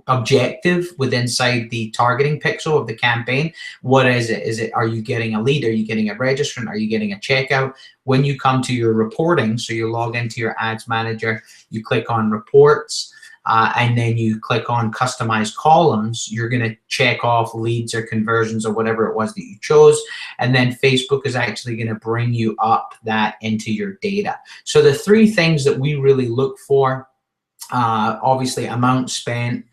objective within inside the targeting pixel of the campaign. What is it? Is it, are you getting a lead? Are you getting a registrant? Are you getting a checkout? When you come to your reporting, so you log into your ads manager, you click on reports, and then you click on customize columns, you're going to check off leads or conversions or whatever it was that you chose. And then Facebook is actually going to bring you up that into your data. So the 3 things that we really look for, obviously amount spent,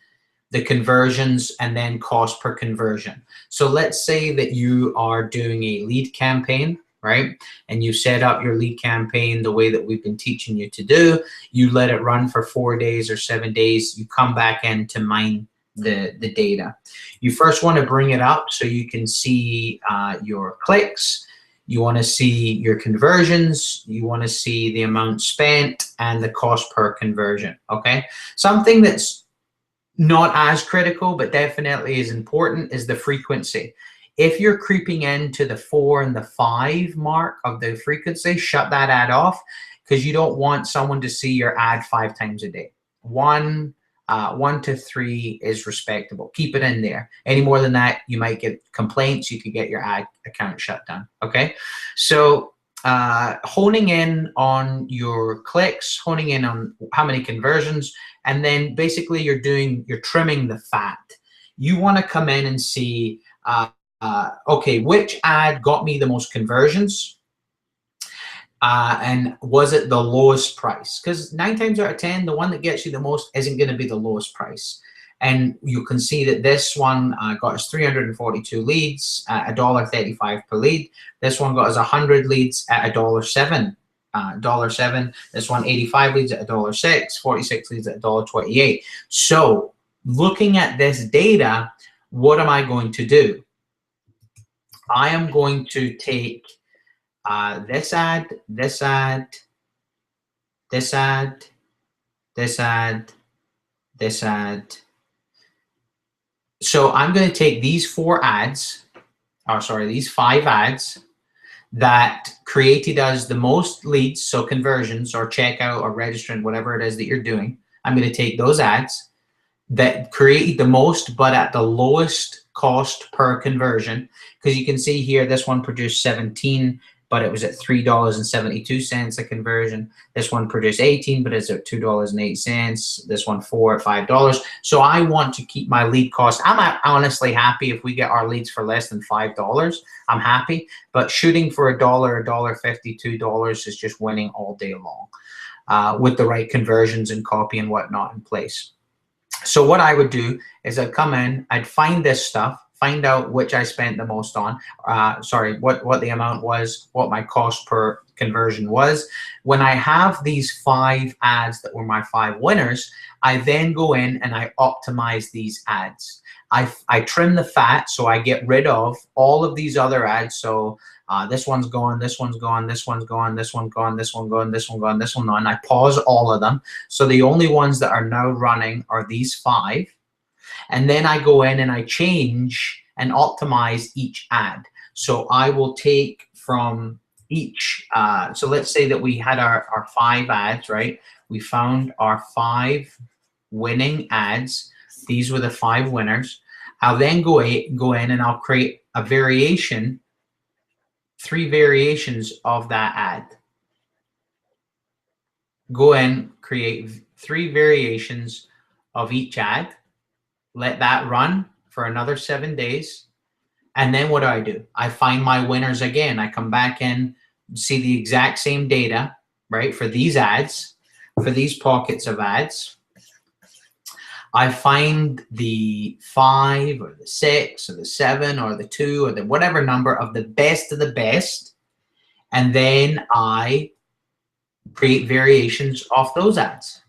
the conversions, and then cost per conversion. So let's say that you are doing a lead campaign, right? And you set up your lead campaign the way that we've been teaching you to do. You let it run for 4 days or 7 days. You come back in to mine the data. You first want to bring it up so you can see your clicks. You want to see your conversions. You want to see the amount spent and the cost per conversion, okay? Something that's not as critical, but definitely is important, is the frequency. If you're creeping into the 4 and the 5 mark of the frequency, shut that ad off, because you don't want someone to see your ad 5 times a day. 1 to 3 is respectable. Keep it in there. Any more than that, you might get complaints. You could get your ad account shut down. Okay, so honing in on your clicks, honing in on how many conversions, and then basically you're trimming the fat. You want to come in and see, okay, which ad got me the most conversions, and was it the lowest price? Because 9 times out of 10, the one that gets you the most isn't going to be the lowest price. And you can see that this one got us 342 leads at $1.35 per lead. This one got us 100 leads at $1.07. This one 85 leads at $1.06, 46 leads at $1.28. So looking at this data, what am I going to do? I am going to take this ad, this ad, this ad, this ad, this ad. So I'm going to take these 4 ads, or sorry, these 5 ads that created us the most leads, so conversions or checkout or registering, whatever it is that you're doing. I'm going to take those ads that created the most but at the lowest cost per conversion, because you can see here this one produced 17, but it was at $3.72 a conversion. This one produced 18, but it's at $2.08. This one 4 at $5. So I want to keep my lead cost. I'm honestly happy if we get our leads for less than $5. I'm happy, but shooting for $1, $1.50, $2 is just winning all day long with the right conversions and copy and whatnot in place. So what I would do is I'd come in, I'd find this stuff, find out which I spent the most on, what the amount was, what my cost per conversion was. When I have these 5 ads that were my 5 winners, I then go in and I optimize these ads. I trim the fat, so I get rid of all of these other ads. So this one's gone, this one's gone, this one's gone, this one's gone, this one gone, this one gone, this one gone. I pause all of them. So the only ones that are now running are these 5. And then I go in and I change and optimize each ad. So I will take from each, so let's say that we had our 5 ads, right? We found our 5 winning ads. These were the 5 winners. I'll then go in and I'll create a variation, 3 variations of that ad. Go in, create 3 variations of each ad. Let that run for another 7 days. And then what do? I find my winners again. I come back in, see the exact same data, right? For these ads, for these pockets of ads. I find the 5 or the 6 or the 7 or the 2 or the whatever number of the best. And then I create variations off those ads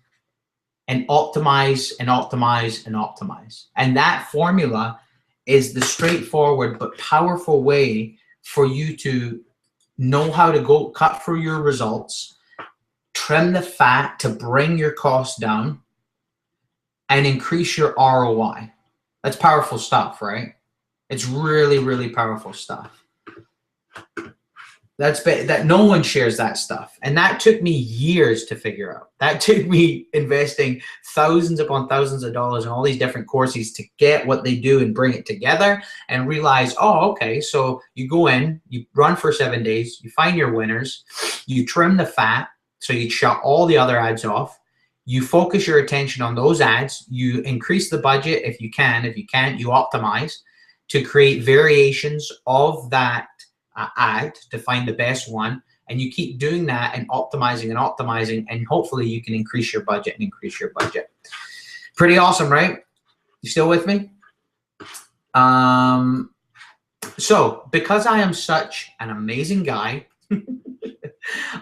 and optimize and optimize and optimize. And that formula is the straightforward but powerful way for you to know how to go cut through your results, trim the fat to bring your costs down, and increase your ROI. That's powerful stuff, right? It's really, really powerful stuff. That no one shares that stuff. And that took me years to figure out. That took me investing thousands upon thousands of dollars in all these different courses to get what they do and bring it together and realize, oh, okay, so you go in, you run for 7 days, you find your winners, you trim the fat, so you shut all the other ads off, you focus your attention on those ads, you increase the budget if you can. If you can't, you optimize to create variations of that ad to find the best one. And you keep doing that and optimizing, and hopefully you can increase your budget. Pretty awesome, right? You still with me? So because I am such an amazing guy,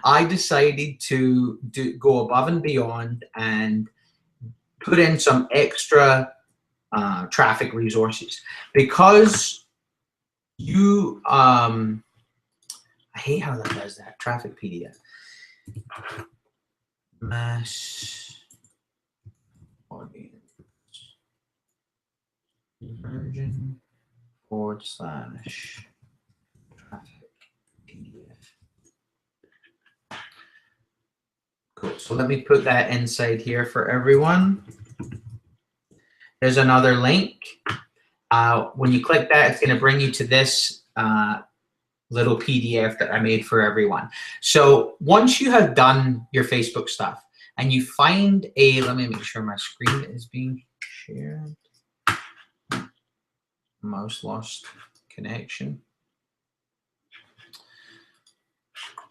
I decided to go above and beyond and put in some extra traffic resources, because you I hate how that does that. Traffic PDF. Mass audience conversion / traffic PDF. Cool. So let me put that inside here for everyone. There's another link. When you click that, it's going to bring you to this little PDF that I made for everyone. So once you have done your Facebook stuff and you find a, let me make sure my screen is being shared. Mouse lost connection.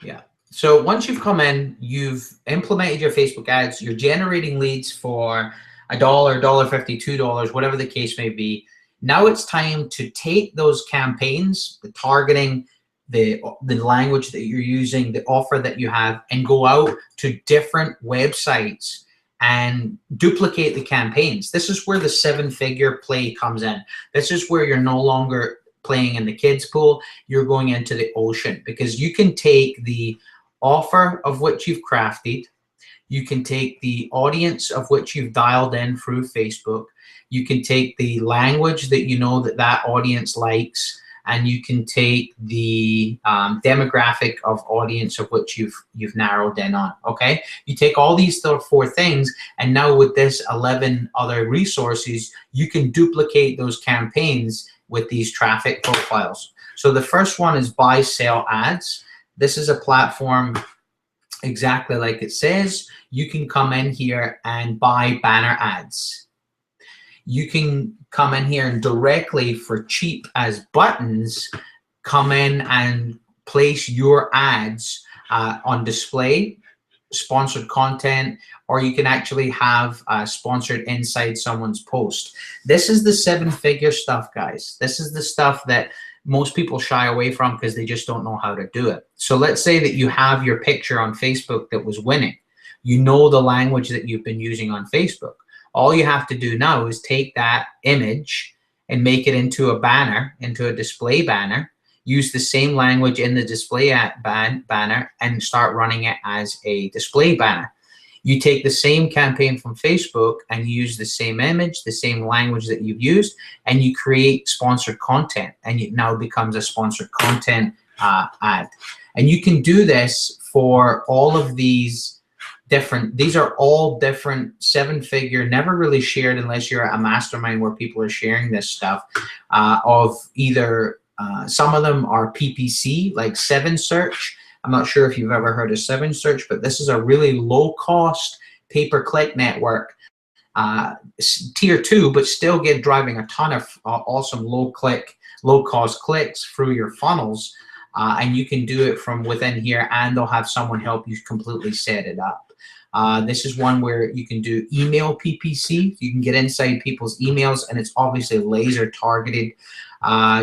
Yeah. So once you've come in, you've implemented your Facebook ads, you're generating leads for $1, $1.50, $2, whatever the case may be. Now it's time to take those campaigns, the targeting, the language that you're using, the offer that you have, and go out to different websites and duplicate the campaigns. This is where the 7-figure play comes in. This is where you're no longer playing in the kids pool, you're going into the ocean, because you can take the offer of which you've crafted, you can take the audience of which you've dialed in through Facebook, you can take the language that you know that audience likes, and you can take the demographic of audience of which you've narrowed in on. Okay, you take all these 4 things, and now with this 11 other resources, you can duplicate those campaigns with these traffic profiles. So the first one is buy sell ads. This is a platform exactly like it says. You can come in here and buy banner ads. You can come in here and directly, for cheap as buttons, come in and place your ads on display, sponsored content, or you can actually have sponsored inside someone's post. This is the 7-figure stuff, guys. This is the stuff that most people shy away from because they just don't know how to do it. So let's say that you have your picture on Facebook that was winning. You know the language that you've been using on Facebook. All you have to do now is take that image and make it into a banner, into a display banner, use the same language in the display banner, and start running it as a display banner. You take the same campaign from Facebook and you use the same image, the same language that you've used, and you create sponsored content, and it now becomes a sponsored content ad. And you can do this for all of these different, these are all different 7-figure, never really shared unless you're a mastermind where people are sharing this stuff, of either, some of them are PPC, like 7Search. I'm not sure if you've ever heard of 7Search, but this is a really low-cost pay-per-click network, tier 2, but still driving a ton of awesome low-cost clicks through your funnels, and you can do it from within here, and they'll have someone help you completely set it up. This is one where you can do email PPC. You can get inside people's emails, and it's obviously laser targeted.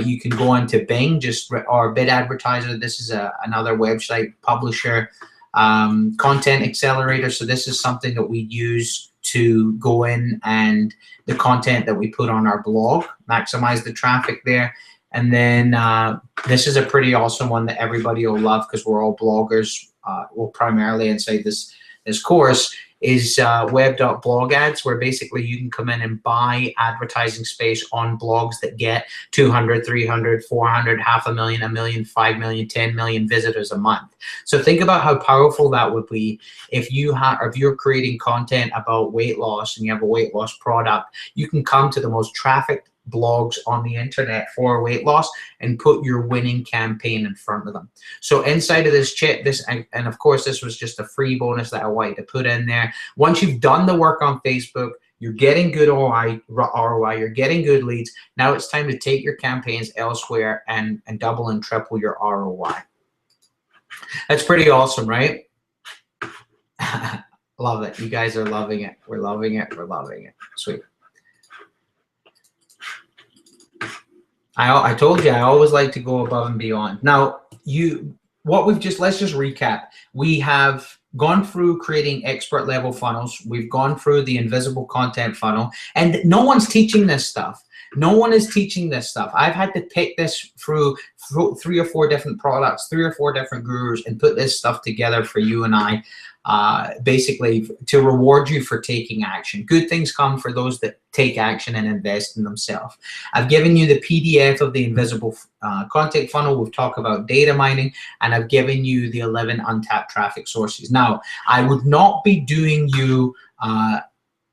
You can go into Bing, or Bid Advertiser. This is another website publisher, content accelerator. So this is something that we use to go in and the content that we put on our blog, maximize the traffic there. And then this is a pretty awesome one that everybody will love because we're all bloggers. Well, primarily inside this course is web.blog ads, where basically you can come in and buy advertising space on blogs that get 200, 300, 400, 500,000, 1 million, 5 million, 10 million visitors a month. So think about how powerful that would be if you're creating content about weight loss and you have a weight loss product. You can come to the most trafficked blogs on the internet for weight loss and put your winning campaign in front of them. So inside of this chip, and of course this was just a free bonus that I wanted to put in there. Once you've done the work on Facebook, you're getting good ROI, you're getting good leads. Now it's time to take your campaigns elsewhere and double and triple your ROI. That's pretty awesome, right? Love it. You guys are loving it. We're loving it. We're loving it. Sweet. I told you I always like to go above and beyond. Now, let's just recap. We have gone through creating expert level funnels. We've gone through the invisible content funnel, and no one's teaching this stuff. No one is teaching this stuff. I've had to pick this through 3 or 4 different products, 3 or 4 different gurus, and put this stuff together for you and I, basically to reward you for taking action. Good things come for those that take action and invest in themselves. I've given you the PDF of the invisible content funnel. We've talked about data mining, and I've given you the 11 untapped traffic sources. Now, I would not be doing you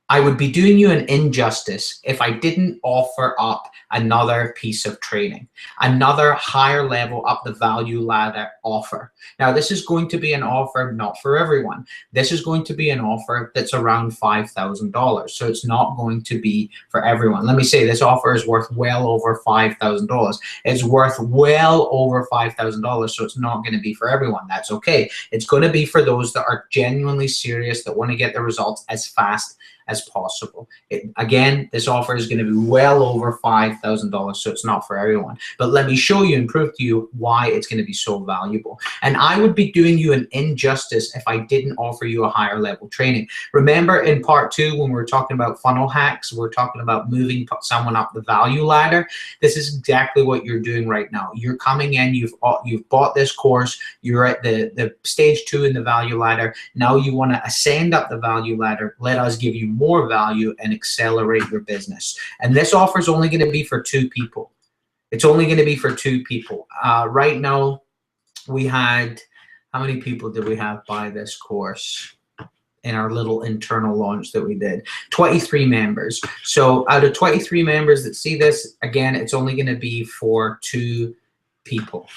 I would be doing you an injustice if I didn't offer up another piece of training, another higher level up the value ladder offer. Now, this is going to be an offer not for everyone. This is going to be an offer that's around $5,000. So it's not going to be for everyone. Let me say this offer is worth well over $5,000. It's worth well over $5,000. So it's not going to be for everyone. That's okay. It's going to be for those that are genuinely serious, that want to get the results as fast as possible. Again, this offer is going to be well over $5,000, so it's not for everyone. But let me show you and prove to you why it's going to be so valuable. And I would be doing you an injustice if I didn't offer you a higher level training. Remember in part 2, when we were talking about funnel hacks, we're talking about moving someone up the value ladder. This is exactly what you're doing right now. You're coming in, you've bought this course, you're at the stage 2 in the value ladder. Now you want to ascend up the value ladder. Let us give you more value and accelerate your business. And this offer is only going to be for 2 people. It's only going to be for 2 people. Right now, we had, how many people did we have buy this course in our little internal launch that we did? 23 members. So out of 23 members that see this, again, it's only going to be for 2 people.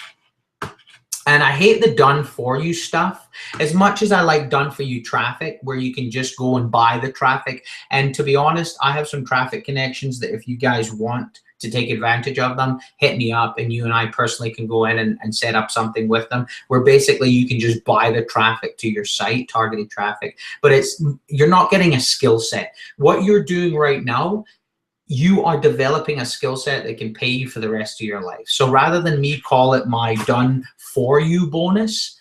And I hate the done for you stuff as much as I like done for you traffic, where you can just go and buy the traffic. And to be honest, I have some traffic connections that if you guys want to take advantage of them, hit me up and you and I personally can go in and set up something with them where basically you can just buy the traffic to your site, targeted traffic. But you're not getting a skill set. What you're doing right now, you are developing a skill set that can pay you for the rest of your life. So rather than me call it my done for you bonus,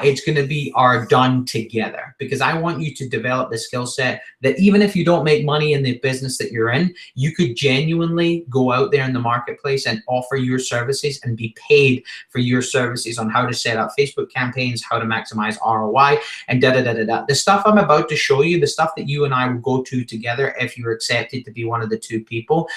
it's going to be our done together, because I want you to develop the skill set that even if you don't make money in the business that you're in, you could genuinely go out there in the marketplace and offer your services and be paid for your services on how to set up Facebook campaigns, how to maximize ROI, and da-da-da-da-da. The stuff I'm about to show you, the stuff that you and I will go to together if you're accepted to be one of the 2 people,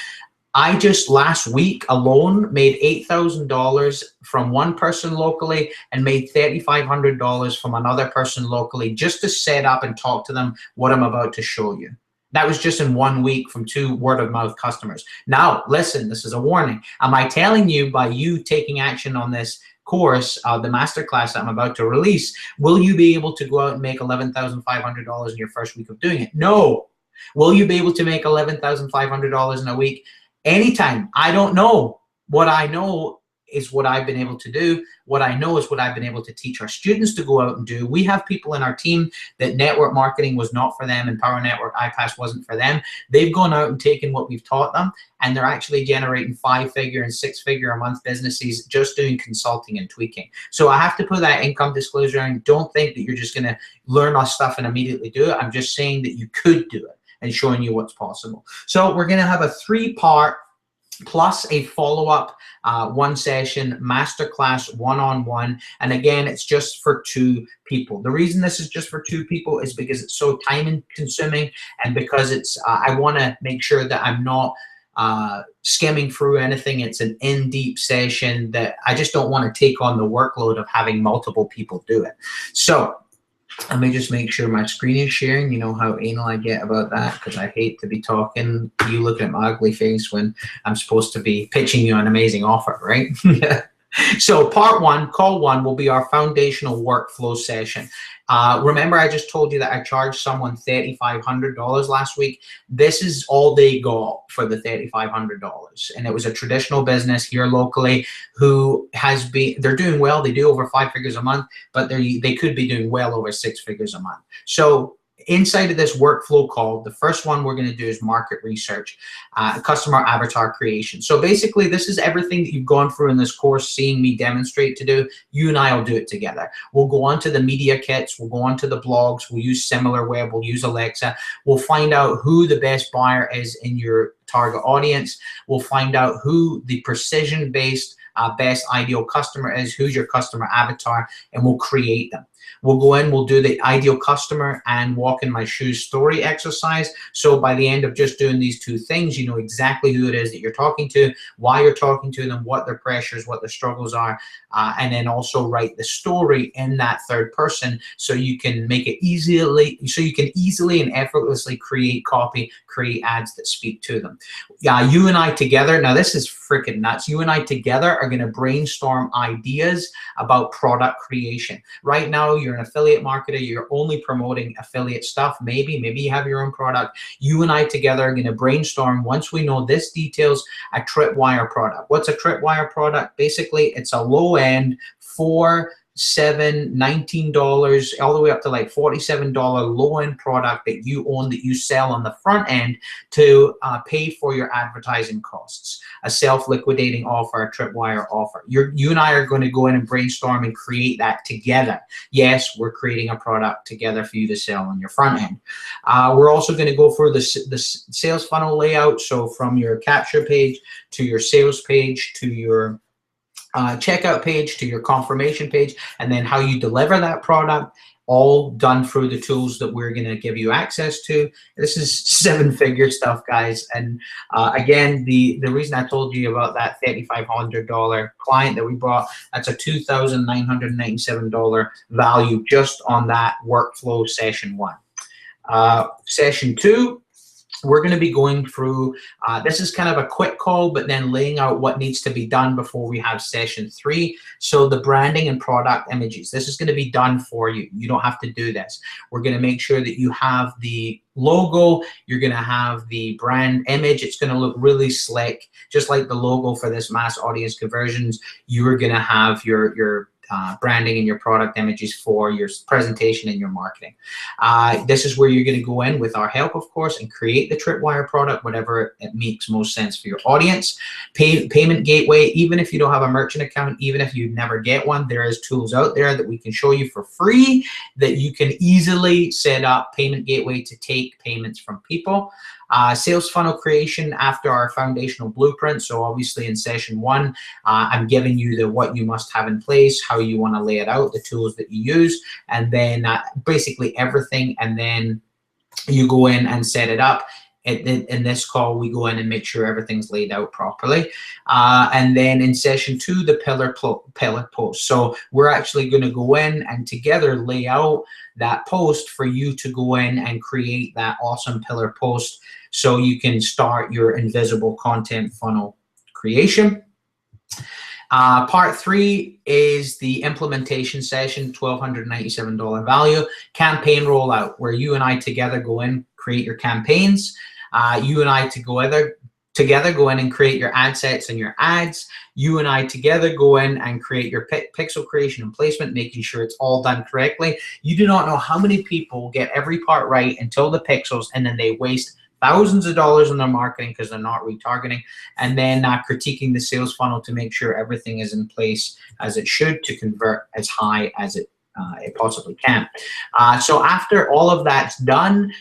I just last week alone made $8,000 from one person locally and made $3,500 from another person locally just to set up and talk to them what I'm about to show you. That was just in 1 week from 2 word-of-mouth customers. Now, listen, this is a warning. Am I telling you by you taking action on this course, the masterclass that I'm about to release, will you be able to go out and make $11,500 in your first week of doing it? No. Will you be able to make $11,500 in a week? Anytime. I don't know. What I know is what I've been able to do. What I know is what I've been able to teach our students to go out and do. We have people in our team that network marketing was not for them and Power Network iPass wasn't for them. They've gone out and taken what we've taught them, and they're actually generating 5-figure and 6-figure a month businesses just doing consulting and tweaking. So I have to put that income disclosure in. Don't think that you're just going to learn our stuff and immediately do it. I'm just saying that you could do it and showing you what's possible. So we're going to have a 3-part plus a follow-up 1 session masterclass one-on-one. And again, it's just for 2 people. The reason this is just for 2 people is because it's so time consuming, and because it's I want to make sure that I'm not skimming through anything. It's an in-deep session that I just don't want to take on the workload of having multiple people do it. So let me just make sure my screen is sharing. You know how anal I get about that, because I hate to be talking, you looking at my ugly face when I'm supposed to be pitching you an amazing offer, right? So part 1, call 1, will be our foundational workflow session. Remember, I just told you that I charged someone $3,500 last week. This is all they got for the $3,500. And it was a traditional business here locally who has been, they're doing well. They do over 5 figures a month, but they could be doing well over 6 figures a month. So inside of this workflow call, the first one we're going to do is market research, customer avatar creation. So basically, this is everything that you've gone through in this course, seeing me demonstrate to do. You and I will do it together. We'll go on to the media kits. We'll go on to the blogs. We'll use SimilarWeb. We'll use Alexa. We'll find out who the best buyer is in your target audience. We'll find out who the precision-based best ideal customer is, who's your customer avatar, and we'll create them. We'll go in, we'll do the ideal customer and walk in my shoes story exercise. So by the end of just doing these two things, you know exactly who it is that you're talking to, why you're talking to them, what their pressures, what their struggles are, and then also write the story in that third person so you can make it easily and effortlessly create copy, create ads that speak to them. You and I together, now this is freaking nuts. You and I together are going to brainstorm ideas about product creation. Right now, you're an affiliate marketer. You're only promoting affiliate stuff. Maybe you have your own product. You and I together are going to brainstorm, once we know this details, a Tripwire product. What's a Tripwire product? Basically, it's a low-end $4, $7, $19, all the way up to like $47 low-end product that you own, that you sell on the front end to pay for your advertising costs. A self-liquidating offer, a Tripwire offer. You and I are going to go in and brainstorm and create that together. Yes, we're creating a product together for you to sell on your front end. We're also going to go through the sales funnel layout. So from your capture page to your sales page to your checkout page to your confirmation page, and then how you deliver that product, all done through the tools that we're going to give you access to. This is seven-figure stuff, guys. And again, the reason I told you about that $3,500 client that we brought, that's a $2,997 value just on that workflow session 1. Session 2, we're going to be going through, this is kind of a quick call, but then laying out what needs to be done before we have session 3. So the branding and product images, this is going to be done for you. You don't have to do this. We're going to make sure that you have the logo, you're going to have the brand image. It's going to look really slick, just like the logo for this mass audience conversions. You're going to have your branding and your product images for your presentation and your marketing. This is where you're going to go in with our help, of course, and create the Tripwire product, whatever it makes most sense for your audience. Payment gateway, even if you don't have a merchant account, even if you never get one, there is tools out there that we can show you for free that you can easily set up payment gateway to take payments from people. Sales funnel creation after our foundational blueprint. So obviously in session 1, I'm giving you the what you must have in place, how you want to lay it out, the tools that you use, and then basically everything. And then you go in and set it up. In this call, we go in and make sure everything's laid out properly. And then in session 2, the pillar post. So we're actually going to go in and together lay out that post for you to go in and create that awesome pillar post so you can start your invisible content funnel creation. Part 3 is the implementation session, $1,297 value, campaign rollout, where you and I together go in, create your campaigns. You and I together go in and create your ad sets and your ads. You and I together go in and create your pixel creation and placement, making sure it's all done correctly. You do not know how many people get every part right until the pixels, and then they waste thousands of dollars on their marketing because they're not retargeting, and then critiquing the sales funnel to make sure everything is in place as it should to convert as high as it possibly can. So after all of that's done,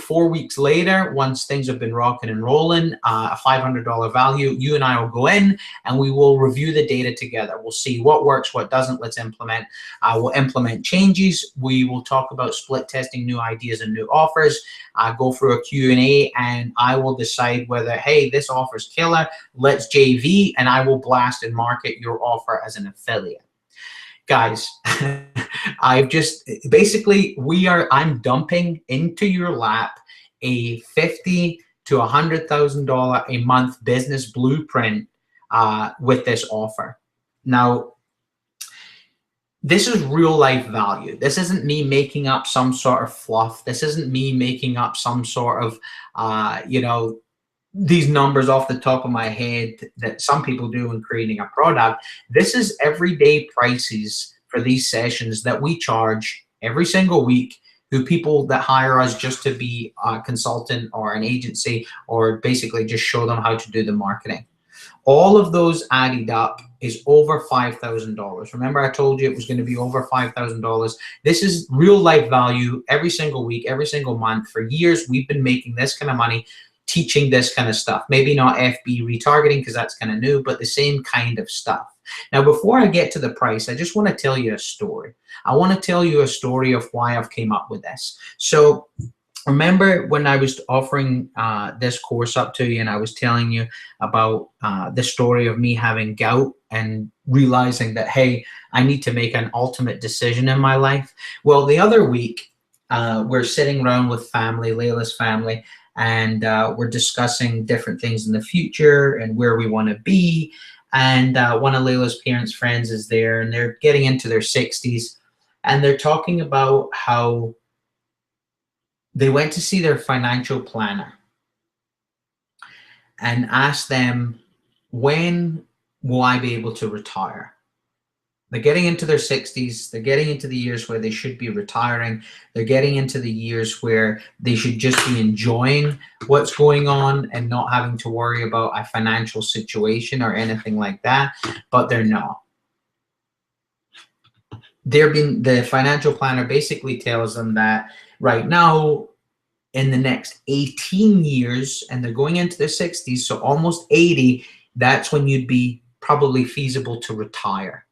4 weeks later, once things have been rocking and rolling, a $500 value, you and I will go in and we will review the data together. We'll see what works, what doesn't. Let's implement. We'll implement changes. We will talk about split testing new ideas and new offers, go through a Q&A, and I will decide whether, hey, this offer is killer, let's JV, and I will blast and market your offer as an affiliate. Guys, I've just basically I'm dumping into your lap a $50,000 to $100,000 a month business blueprint with this offer. Now, this is real life value. This isn't me making up some sort of fluff. This isn't me making up some sort of these numbers off the top of my head that some people do when creating a product. This is everyday prices for these sessions that we charge every single week, who people that hire us just to be a consultant or an agency, or basically just show them how to do the marketing. All of those added up is over $5,000. Remember, I told you it was going to be over $5,000. This is real life value every single week, every single month. For years, we've been making this kind of money teaching this kind of stuff. Maybe not FB retargeting because that's kind of new, but the same kind of stuff. Now, before I get to the price, I just want to tell you a story. I want to tell you a story of why I've came up with this. So remember when I was offering this course up to you and I was telling you about the story of me having gout and realizing that, hey, I need to make an ultimate decision in my life? Well, the other week, we're sitting around with family, Layla's family, and we're discussing different things in the future and where we want to be. And one of Layla's parents' friends is there, and they're getting into their 60s, and they're talking about how they went to see their financial planner and asked them, when will I be able to retire? They're getting into their 60s. They're getting into the years where they should be retiring. They're getting into the years where they should just be enjoying what's going on and not having to worry about a financial situation or anything like that, but they're not. The financial planner basically tells them that right now, in the next 18 years, and they're going into their 60s, so almost 80, that's when you'd be probably feasible to retire.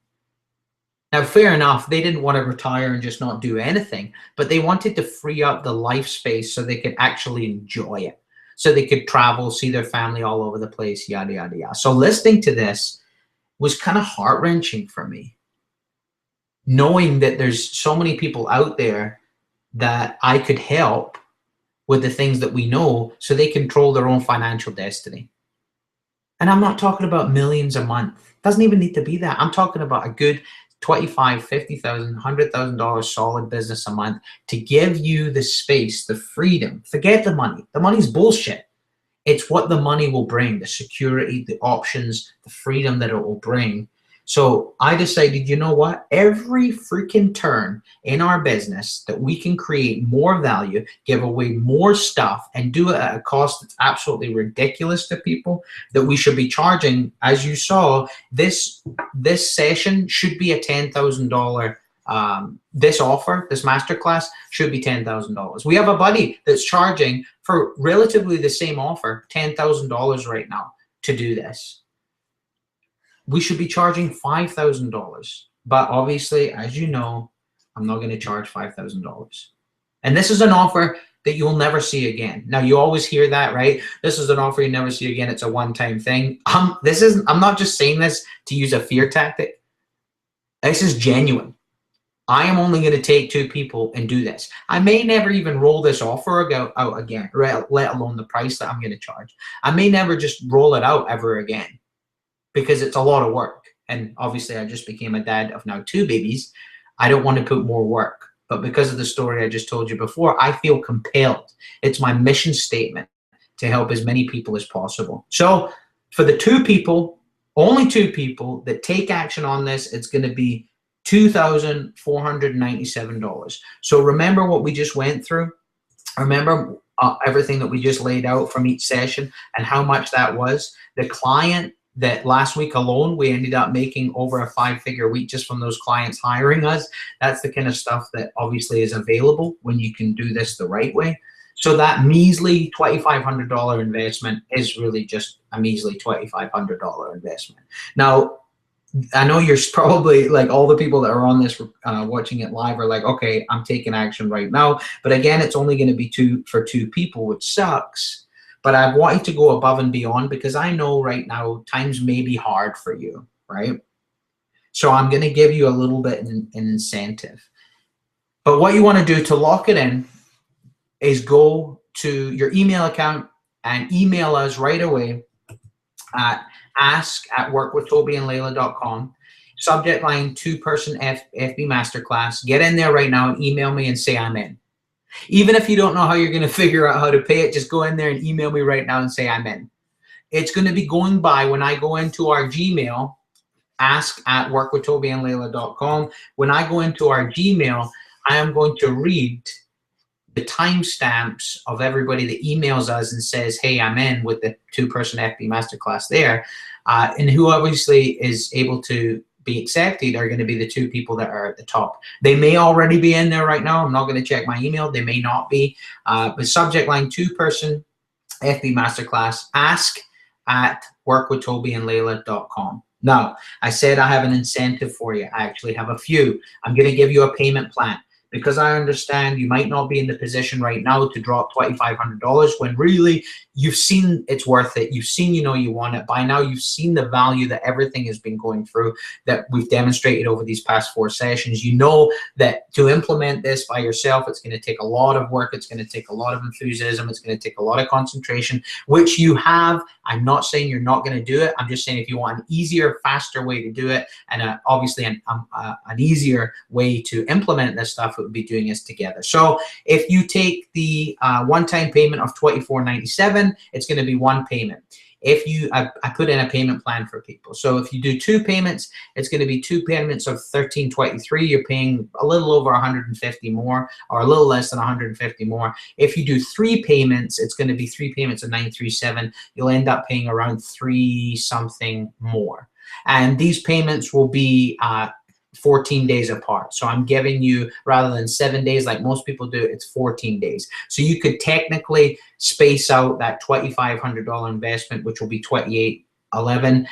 Now, fair enough, they didn't want to retire and just not do anything, but they wanted to free up the life space so they could actually enjoy it, so they could travel, see their family all over the place, yada, yada, yada. So listening to this was kind of heart-wrenching for me, knowing that there's so many people out there that I could help with the things that we know so they control their own financial destiny. And I'm not talking about millions a month. It doesn't even need to be that. I'm talking about a good $25,000, $50,000, $100,000 solid business a month to give you the space, the freedom. Forget the money. The money's bullshit. It's what the money will bring, the security, the options, the freedom that it will bring. So I decided, you know what? Every freaking turn in our business that we can create more value, give away more stuff, and do it at a cost that's absolutely ridiculous to people, that we should be charging. As you saw, this session should be a $10,000. This offer, this masterclass, should be $10,000. We have a buddy that's charging for relatively the same offer, $10,000 right now to do this. We should be charging $5,000. But obviously, as you know, I'm not going to charge $5,000. And this is an offer that you'll never see again. Now, you always hear that, right? This is an offer you never see again. It's a one-time thing. I'm not just saying this to use a fear tactic. This is genuine. I am only going to take 2 people and do this. I may never even roll this offer out again, let alone the price that I'm going to charge. I may never just roll it out ever again, because it's a lot of work. And obviously I just became a dad of now 2 babies. I don't want to put more work, but because of the story I just told you before, I feel compelled. It's my mission statement to help as many people as possible. So for the 2 people, only 2 people that take action on this, it's going to be $2,497. So remember what we just went through. Remember everything that we just laid out from each session and how much that was. The client that last week alone, we ended up making over a 5-figure week just from those clients hiring us. That's the kind of stuff that obviously is available when you can do this the right way. So that measly $2,500 investment is really just a measly $2,500 investment. Now, I know you're probably like, all the people that are on this watching it live are like, okay, I'm taking action right now. But again, it's only going to be 2 for 2 people, which sucks. But I wanted to go above and beyond because I know right now times may be hard for you, right? So I'm going to give you a little bit an incentive. But what you want to do to lock it in is go to your email account and email us right away at ask@workwithtobyandlayla.com. Subject line 2-person FB Masterclass. Get in there right now and email me and say I'm in. Even if you don't know how you're going to figure out how to pay it, just go in there and email me right now and say I'm in. It's going to be going by when I go into our Gmail, ask@workwithtobyandlayla.com. When I go into our Gmail, I am going to read the timestamps of everybody that emails us and says, hey, I'm in, with the 2-person FB Masterclass there. And who obviously is able to be accepted are going to be the 2 people that are at the top. They may already be in there right now. I'm not going to check my email. They may not be. But subject line 2-person FB Masterclass, ask@workwithtobyandlayla.com. Now, I said I have an incentive for you. I actually have a few. I'm going to give you a payment plan because I understand you might not be in the position right now to drop $2,500 when really you've seen it's worth it. You've seen, you know, you want it. By now, you've seen the value that everything has been going through that we've demonstrated over these past 4 sessions. You know that to implement this by yourself, it's going to take a lot of work. It's going to take a lot of enthusiasm. It's going to take a lot of concentration, which you have. I'm not saying you're not going to do it. I'm just saying if you want an easier, faster way to do it, and obviously an easier way to implement this stuff, it would be doing this together. So if you take the one-time payment of $24.97, it's going to be one payment. If you, I put in a payment plan for people. So if you do 2 payments, it's going to be 2 payments of $13.23. You're paying a little over 150 more, or a little less than 150 more. If you do 3 payments, it's going to be 3 payments of $937. You'll end up paying around 3 something more. And these payments will be 14 days apart. So I'm giving you, rather than 7 days like most people do, it's 14 days. So you could technically space out that $2,500 investment, which will be $2,811,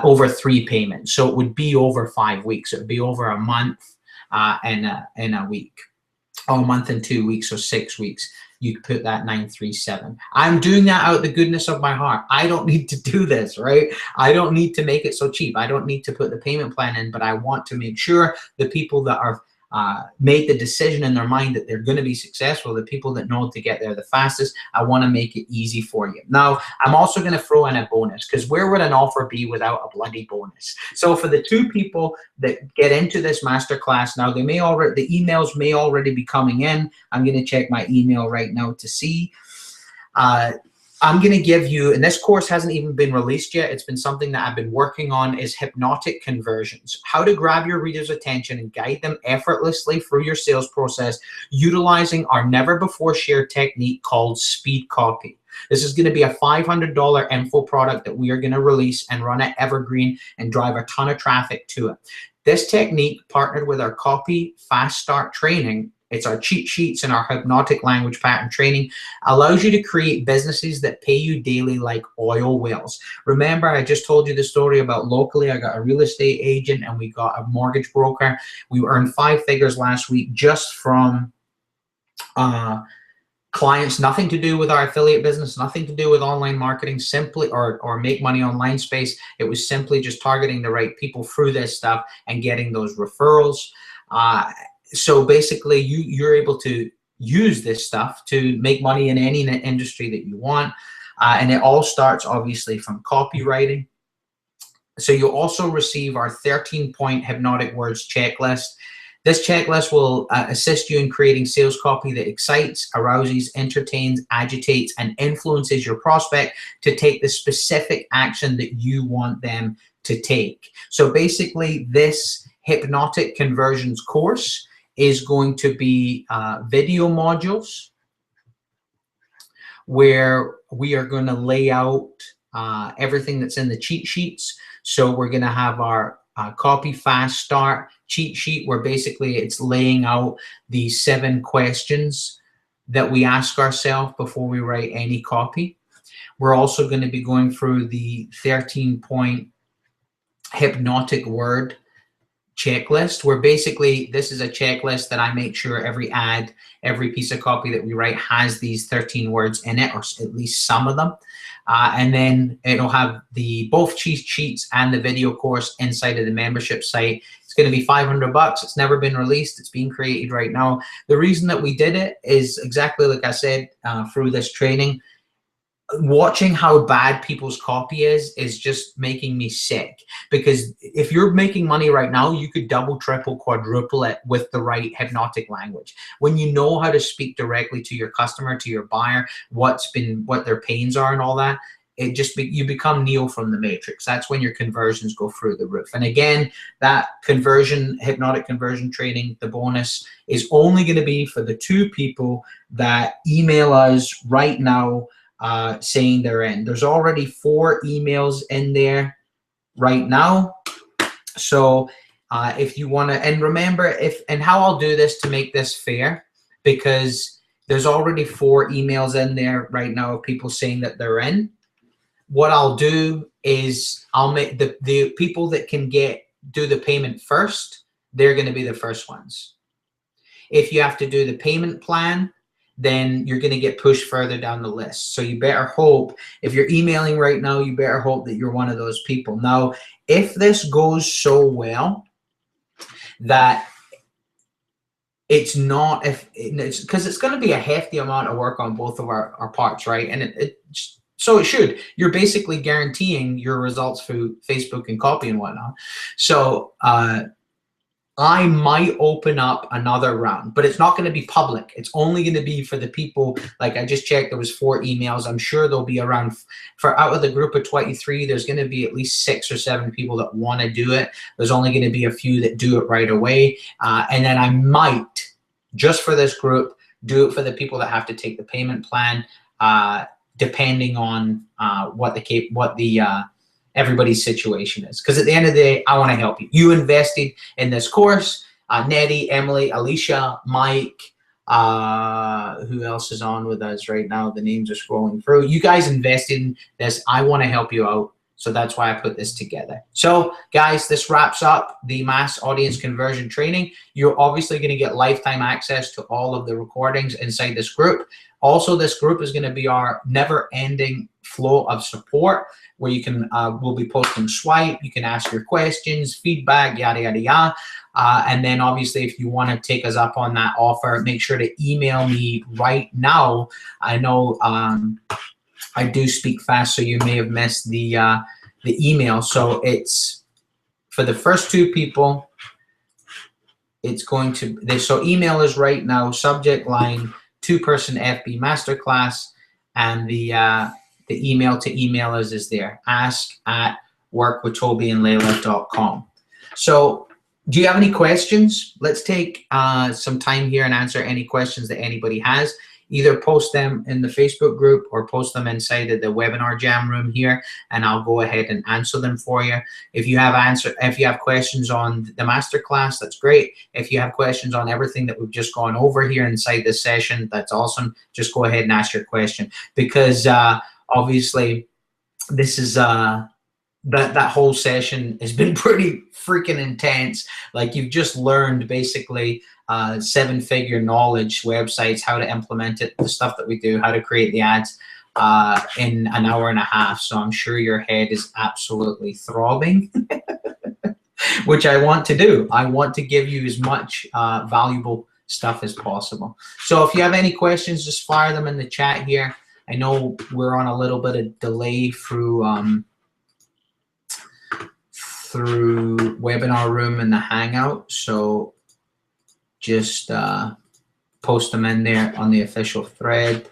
over 3 payments. So it would be over 5 weeks. It would be over a month and a week, or a month and 2 weeks, so 6 weeks. You could put that 937. I'm doing that out of the goodness of my heart. I don't need to do this, right? I don't need to make it so cheap. I don't need to put the payment plan in, but I want to make sure the people that are made the decision in their mind that they're going to be successful, the people that know to get there the fastest, I want to make it easy for you. Now, I'm also going to throw in a bonus, because where would an offer be without a bloody bonus? So for the 2 people that get into this masterclass now, they may already, the emails may already be coming in. I'm going to check my email right now to see. I'm going to give you, and this course hasn't even been released yet. It's been something that I've been working on, is hypnotic conversions. How to grab your reader's attention and guide them effortlessly through your sales process utilizing our never before shared technique called speed copy. This is going to be a $500 info product that we are going to release and run at Evergreen and drive a ton of traffic to it. This technique, partnered with our Copy Fast Start training, it's our cheat sheets and our hypnotic language pattern training, allows you to create businesses that pay you daily like oil wells. Remember, I just told you the story about locally. I got a real estate agent and we got a mortgage broker. We earned 5 figures last week just from clients, nothing to do with our affiliate business, nothing to do with online marketing, simply, or make money online space. It was simply just targeting the right people through this stuff and getting those referrals. So basically, you're able to use this stuff to make money in any industry that you want. And it all starts, obviously, from copywriting. So you'll also receive our 13-point hypnotic words checklist. This checklist will assist you in creating sales copy that excites, arouses, entertains, agitates, and influences your prospect to take the specific action that you want them to take. So basically, this hypnotic conversions course is going to be video modules where we are going to lay out everything that's in the cheat sheets. So we're going to have our Copy Fast Start cheat sheet, where basically it's laying out the 7 questions that we ask ourselves before we write any copy. We're also going to be going through the 13-point hypnotic word checklist, where basically this is a checklist that I make sure every ad, every piece of copy that we write has these 13 words in it, or at least some of them. And then it'll have both cheat sheets and the video course inside of the membership site. It's going to be $500. It's never been released. It's being created right now. The reason that we did it is exactly like I said, through this training. Watching how bad people's copy is just making me sick, because if you're making money right now, you could double, triple, quadruple it with the right hypnotic language. When you know how to speak directly to your customer, to your buyer, what their pains are and all that, it just you become Neo from the Matrix. That's when your conversions go through the roof. And again, that hypnotic conversion training, the bonus, is only going to be for the 2 people that email us right now saying they're in. There's already 4 emails in there right now. So if you want to, and remember, and how I'll do this to make this fair, because there's already 4 emails in there right now of people saying that they're in. what I'll do is I'll make the people that can do the payment first, they're going to be the first ones. If you have to do the payment plan, then you're going to get pushed further down the list. So you better hope, if you're emailing right now, you better hope that you're one of those people. Now, if this goes so well that it's not, because it's going to be a hefty amount of work on both of our parts, right? And so it should. You're basically guaranteeing your results through Facebook and copy and whatnot. So I might open up another round, but it's not going to be public. It's only going to be for the people. Like I just checked, there was 4 emails. I'm sure there'll be around, for out of the group of 23, there's going to be at least 6 or 7 people that want to do it. There's only going to be a few that do it right away. And then I might, just for this group, do it for the people that have to take the payment plan, depending on everybody's situation is. Because at the end of the day, I want to help you. You invested in this course. Nettie, Emily, Alicia, Mike, who else is on with us right now? The names are scrolling through. You guys invested in this. I want to help you out. So that's why I put this together. So guys, this wraps up the mass audience conversion training. You're obviously going to get lifetime access to all of the recordings inside this group. Also, this group is going to be our never-ending flow of support, where you can, we'll be posting swipe, you can ask your questions, feedback, yada, yada, yada. And then obviously, if you want to take us up on that offer, make sure to email me right now. I know I do speak fast, so you may have missed the email. So it's for the first 2 people, it's going to, so email is right now, subject line, 2-person FB Masterclass, and the email to emailers is there, ask@workwithtobyandlayla.com. So do you have any questions? Let's take some time here and answer any questions that anybody has. Either post them in the Facebook group or post them inside of the webinar jam room here, and I'll go ahead and answer them for you. If you have questions on the masterclass, that's great. If you have questions on everything that we've just gone over here inside this session, that's awesome. Just go ahead and ask your question, because obviously this is that whole session has been pretty freaking intense. Like, you've just learned basically 7-figure knowledge, websites, how to implement it, the stuff that we do, how to create the ads in an hour and a half. So I'm sure your head is absolutely throbbing, which I want to do. I want to give you as much valuable stuff as possible. So if you have any questions, just fire them in the chat here. I know we're on a little bit of delay through Webinar Room and the Hangout, so just post them in there on the official thread,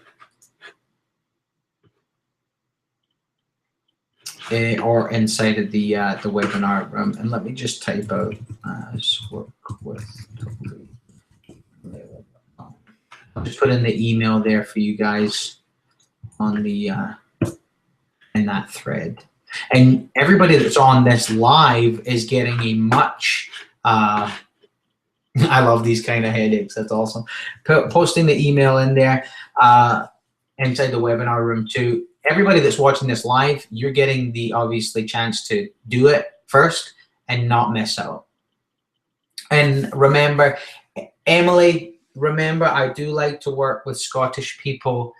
or inside of the Webinar Room. And let me just type out work with Toby. I'll just put in the email there for you guys on the in that thread. And everybody that's on this live is getting a much I love these kind of headaches. That's awesome. Posting the email in there inside the webinar room too. Everybody that's watching this live, you're getting the obviously chance to do it first and not miss out. And remember, Emily, remember, I do like to work with Scottish people,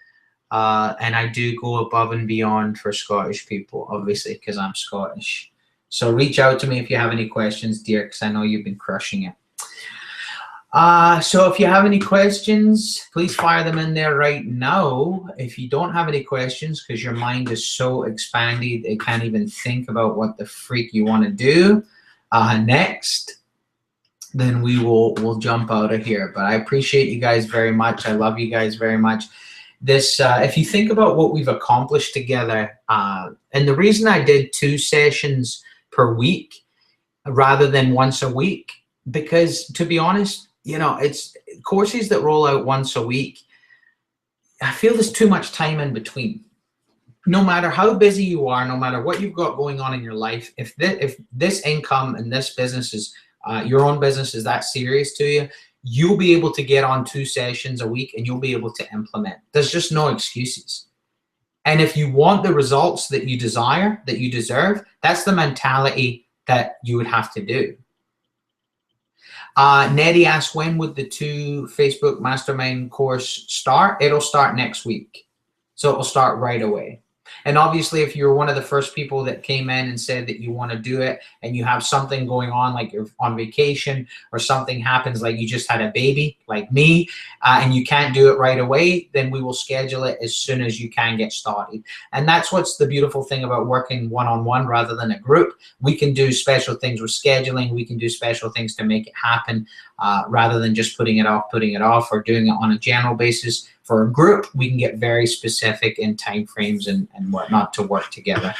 and I do go above and beyond for Scottish people, obviously, because I'm Scottish. So reach out to me if you have any questions, dear, because I know you've been crushing it. So if you have any questions, please fire them in there right now. If you don't have any questions because your mind is so expanded, it can't even think about what the freak you want to do next, then we'll jump out of here. But I appreciate you guys very much. I love you guys very much. This, if you think about what we've accomplished together, and the reason I did 2 sessions per week rather than once a week, because to be honest, you know, it's courses that roll out once a week. I feel there's too much time in between. No matter how busy you are, no matter what you've got going on in your life, if this income and this business is, your own business is that serious to you, you'll be able to get on 2 sessions a week and you'll be able to implement. There's just no excuses. And if you want the results that you desire, that you deserve, that's the mentality that you would have to do. Nettie asked, when would the 2 Facebook Mastermind course start? It'll start next week. So it'll start right away. And obviously, if you're one of the first people that came in and said that you want to do it and you have something going on, like you're on vacation or something happens, like you just had a baby, like me, and you can't do it right away, then we will schedule it as soon as you can get started. And that's what's the beautiful thing about working one-on-one rather than a group. We can do special things with scheduling. We can do special things to make it happen rather than just putting it off, or doing it on a general basis. For a group, we can get very specific in time frames and whatnot to work together.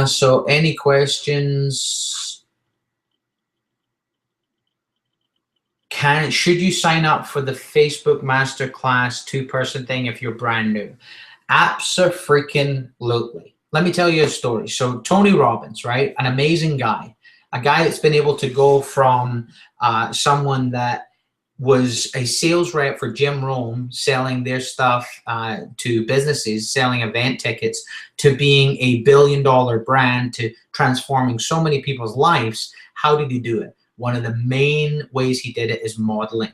So any questions? Should you sign up for the Facebook Masterclass 2-person thing if you're brand new? Abso-freaking-lutely. Let me tell you a story. So Tony Robbins, right? An amazing guy. A guy that's been able to go from someone that was a sales rep for Jim Rome, selling their stuff to businesses, selling event tickets, to being a billion-dollar brand, to transforming so many people's lives. How did he do it? One of the main ways he did it is modeling,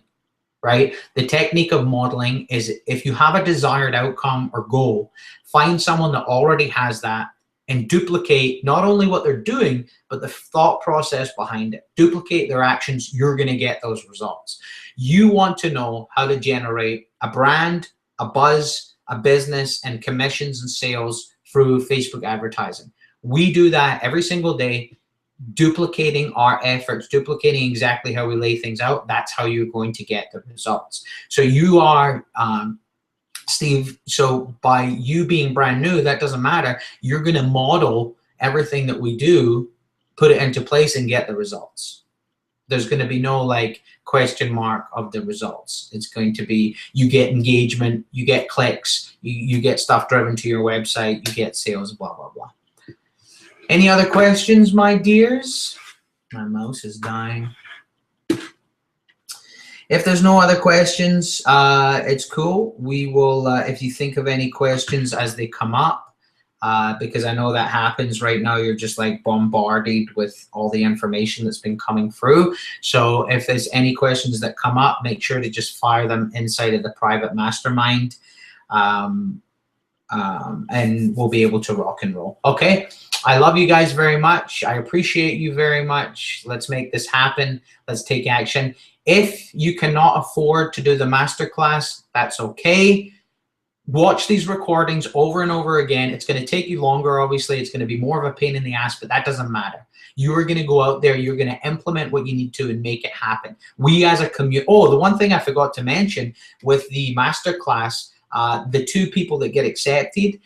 right? The technique of modeling is, if you have a desired outcome or goal, find someone that already has that and duplicate not only what they're doing, but the thought process behind it. Duplicate their actions, you're gonna get those results. You want to know how to generate a brand, a buzz, a business, and commissions and sales through Facebook advertising. We do that every single day, duplicating our efforts, duplicating exactly how we lay things out. That's how you're going to get the results. So you are, Steve, so by you being brand new, that doesn't matter. You're going to model everything that we do, put it into place, and get the results. There's going to be no like question mark of the results. It's going to be, you get engagement, you get clicks, you get stuff driven to your website, you get sales, blah, blah, blah. Any other questions, my dears? My mouse is dying. If there's no other questions, it's cool. We will, if you think of any questions as they come up, because I know that happens right now, you're just like bombarded with all the information that's been coming through. So if there's any questions that come up, make sure to just fire them inside of the private mastermind, and we'll be able to rock and roll. Okay. I love you guys very much. I appreciate you very much. Let's make this happen. Let's take action. If you cannot afford to do the masterclass, that's okay. Watch these recordings over and over again. It's going to take you longer, obviously. It's going to be more of a pain in the ass, but that doesn't matter. You are going to go out there. You're going to implement what you need to and make it happen. We as a community, oh, the one thing I forgot to mention with the masterclass, the 2 people that get accepted,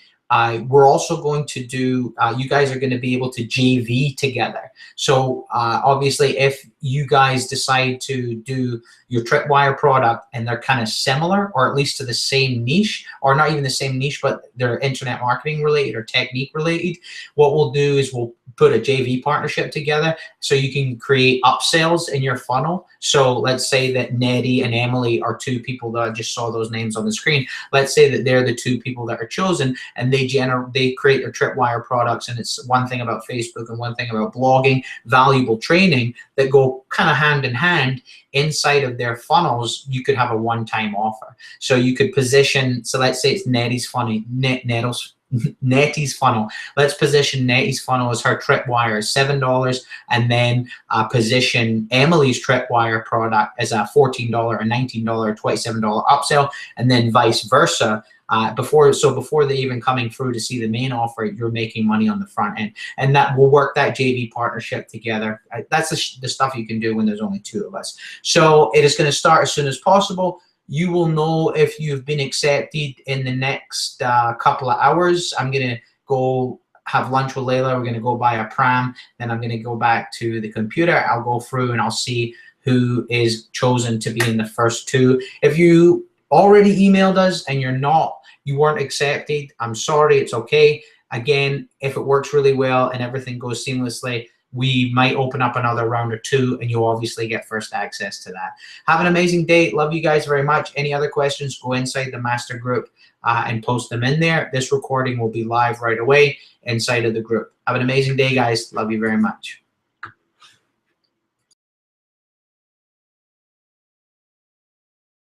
we're also going to do, you guys are going to be able to JV together. So obviously, if you guys decide to do your Tripwire product and they're kind of similar, or at least to the same niche, or not even the same niche, but they're internet marketing related or technique related, what we'll do is we'll put a JV partnership together so you can create upsells in your funnel. So let's say that Nettie and Emily are 2 people that I just saw those names on the screen. Let's say that they're the 2 people that are chosen, and they create their Tripwire products, and it's one thing about Facebook and one thing about blogging, valuable training that go kind of hand in hand. Inside of their funnels, you could have a one-time offer. So you could position, so let's say it's Nettie's funnel. Nettie's funnel. Let's position Nettie's funnel as her Tripwire is $7, and then position Emily's Tripwire product as a $14, a $19, $27 upsell, and then vice versa. Before they're even coming through to see the main offer, you're making money on the front end, and that will work that JV partnership together. That's the stuff you can do when there's only 2 of us. So it is going to start as soon as possible. You will know if you've been accepted in the next couple of hours. I'm going to go have lunch with Layla. We're going to go buy a pram. Then I'm going to go back to the computer. I'll go through and I'll see who is chosen to be in the first 2. If you already emailed us and you weren't accepted, I'm sorry, it's okay. Again, if it works really well and everything goes seamlessly, we might open up another round or two, and you'll obviously get first access to that. Have an amazing day. Love you guys very much. Any other questions, go inside the master group and post them in there. This recording will be live right away inside of the group. Have an amazing day, guys. Love you very much.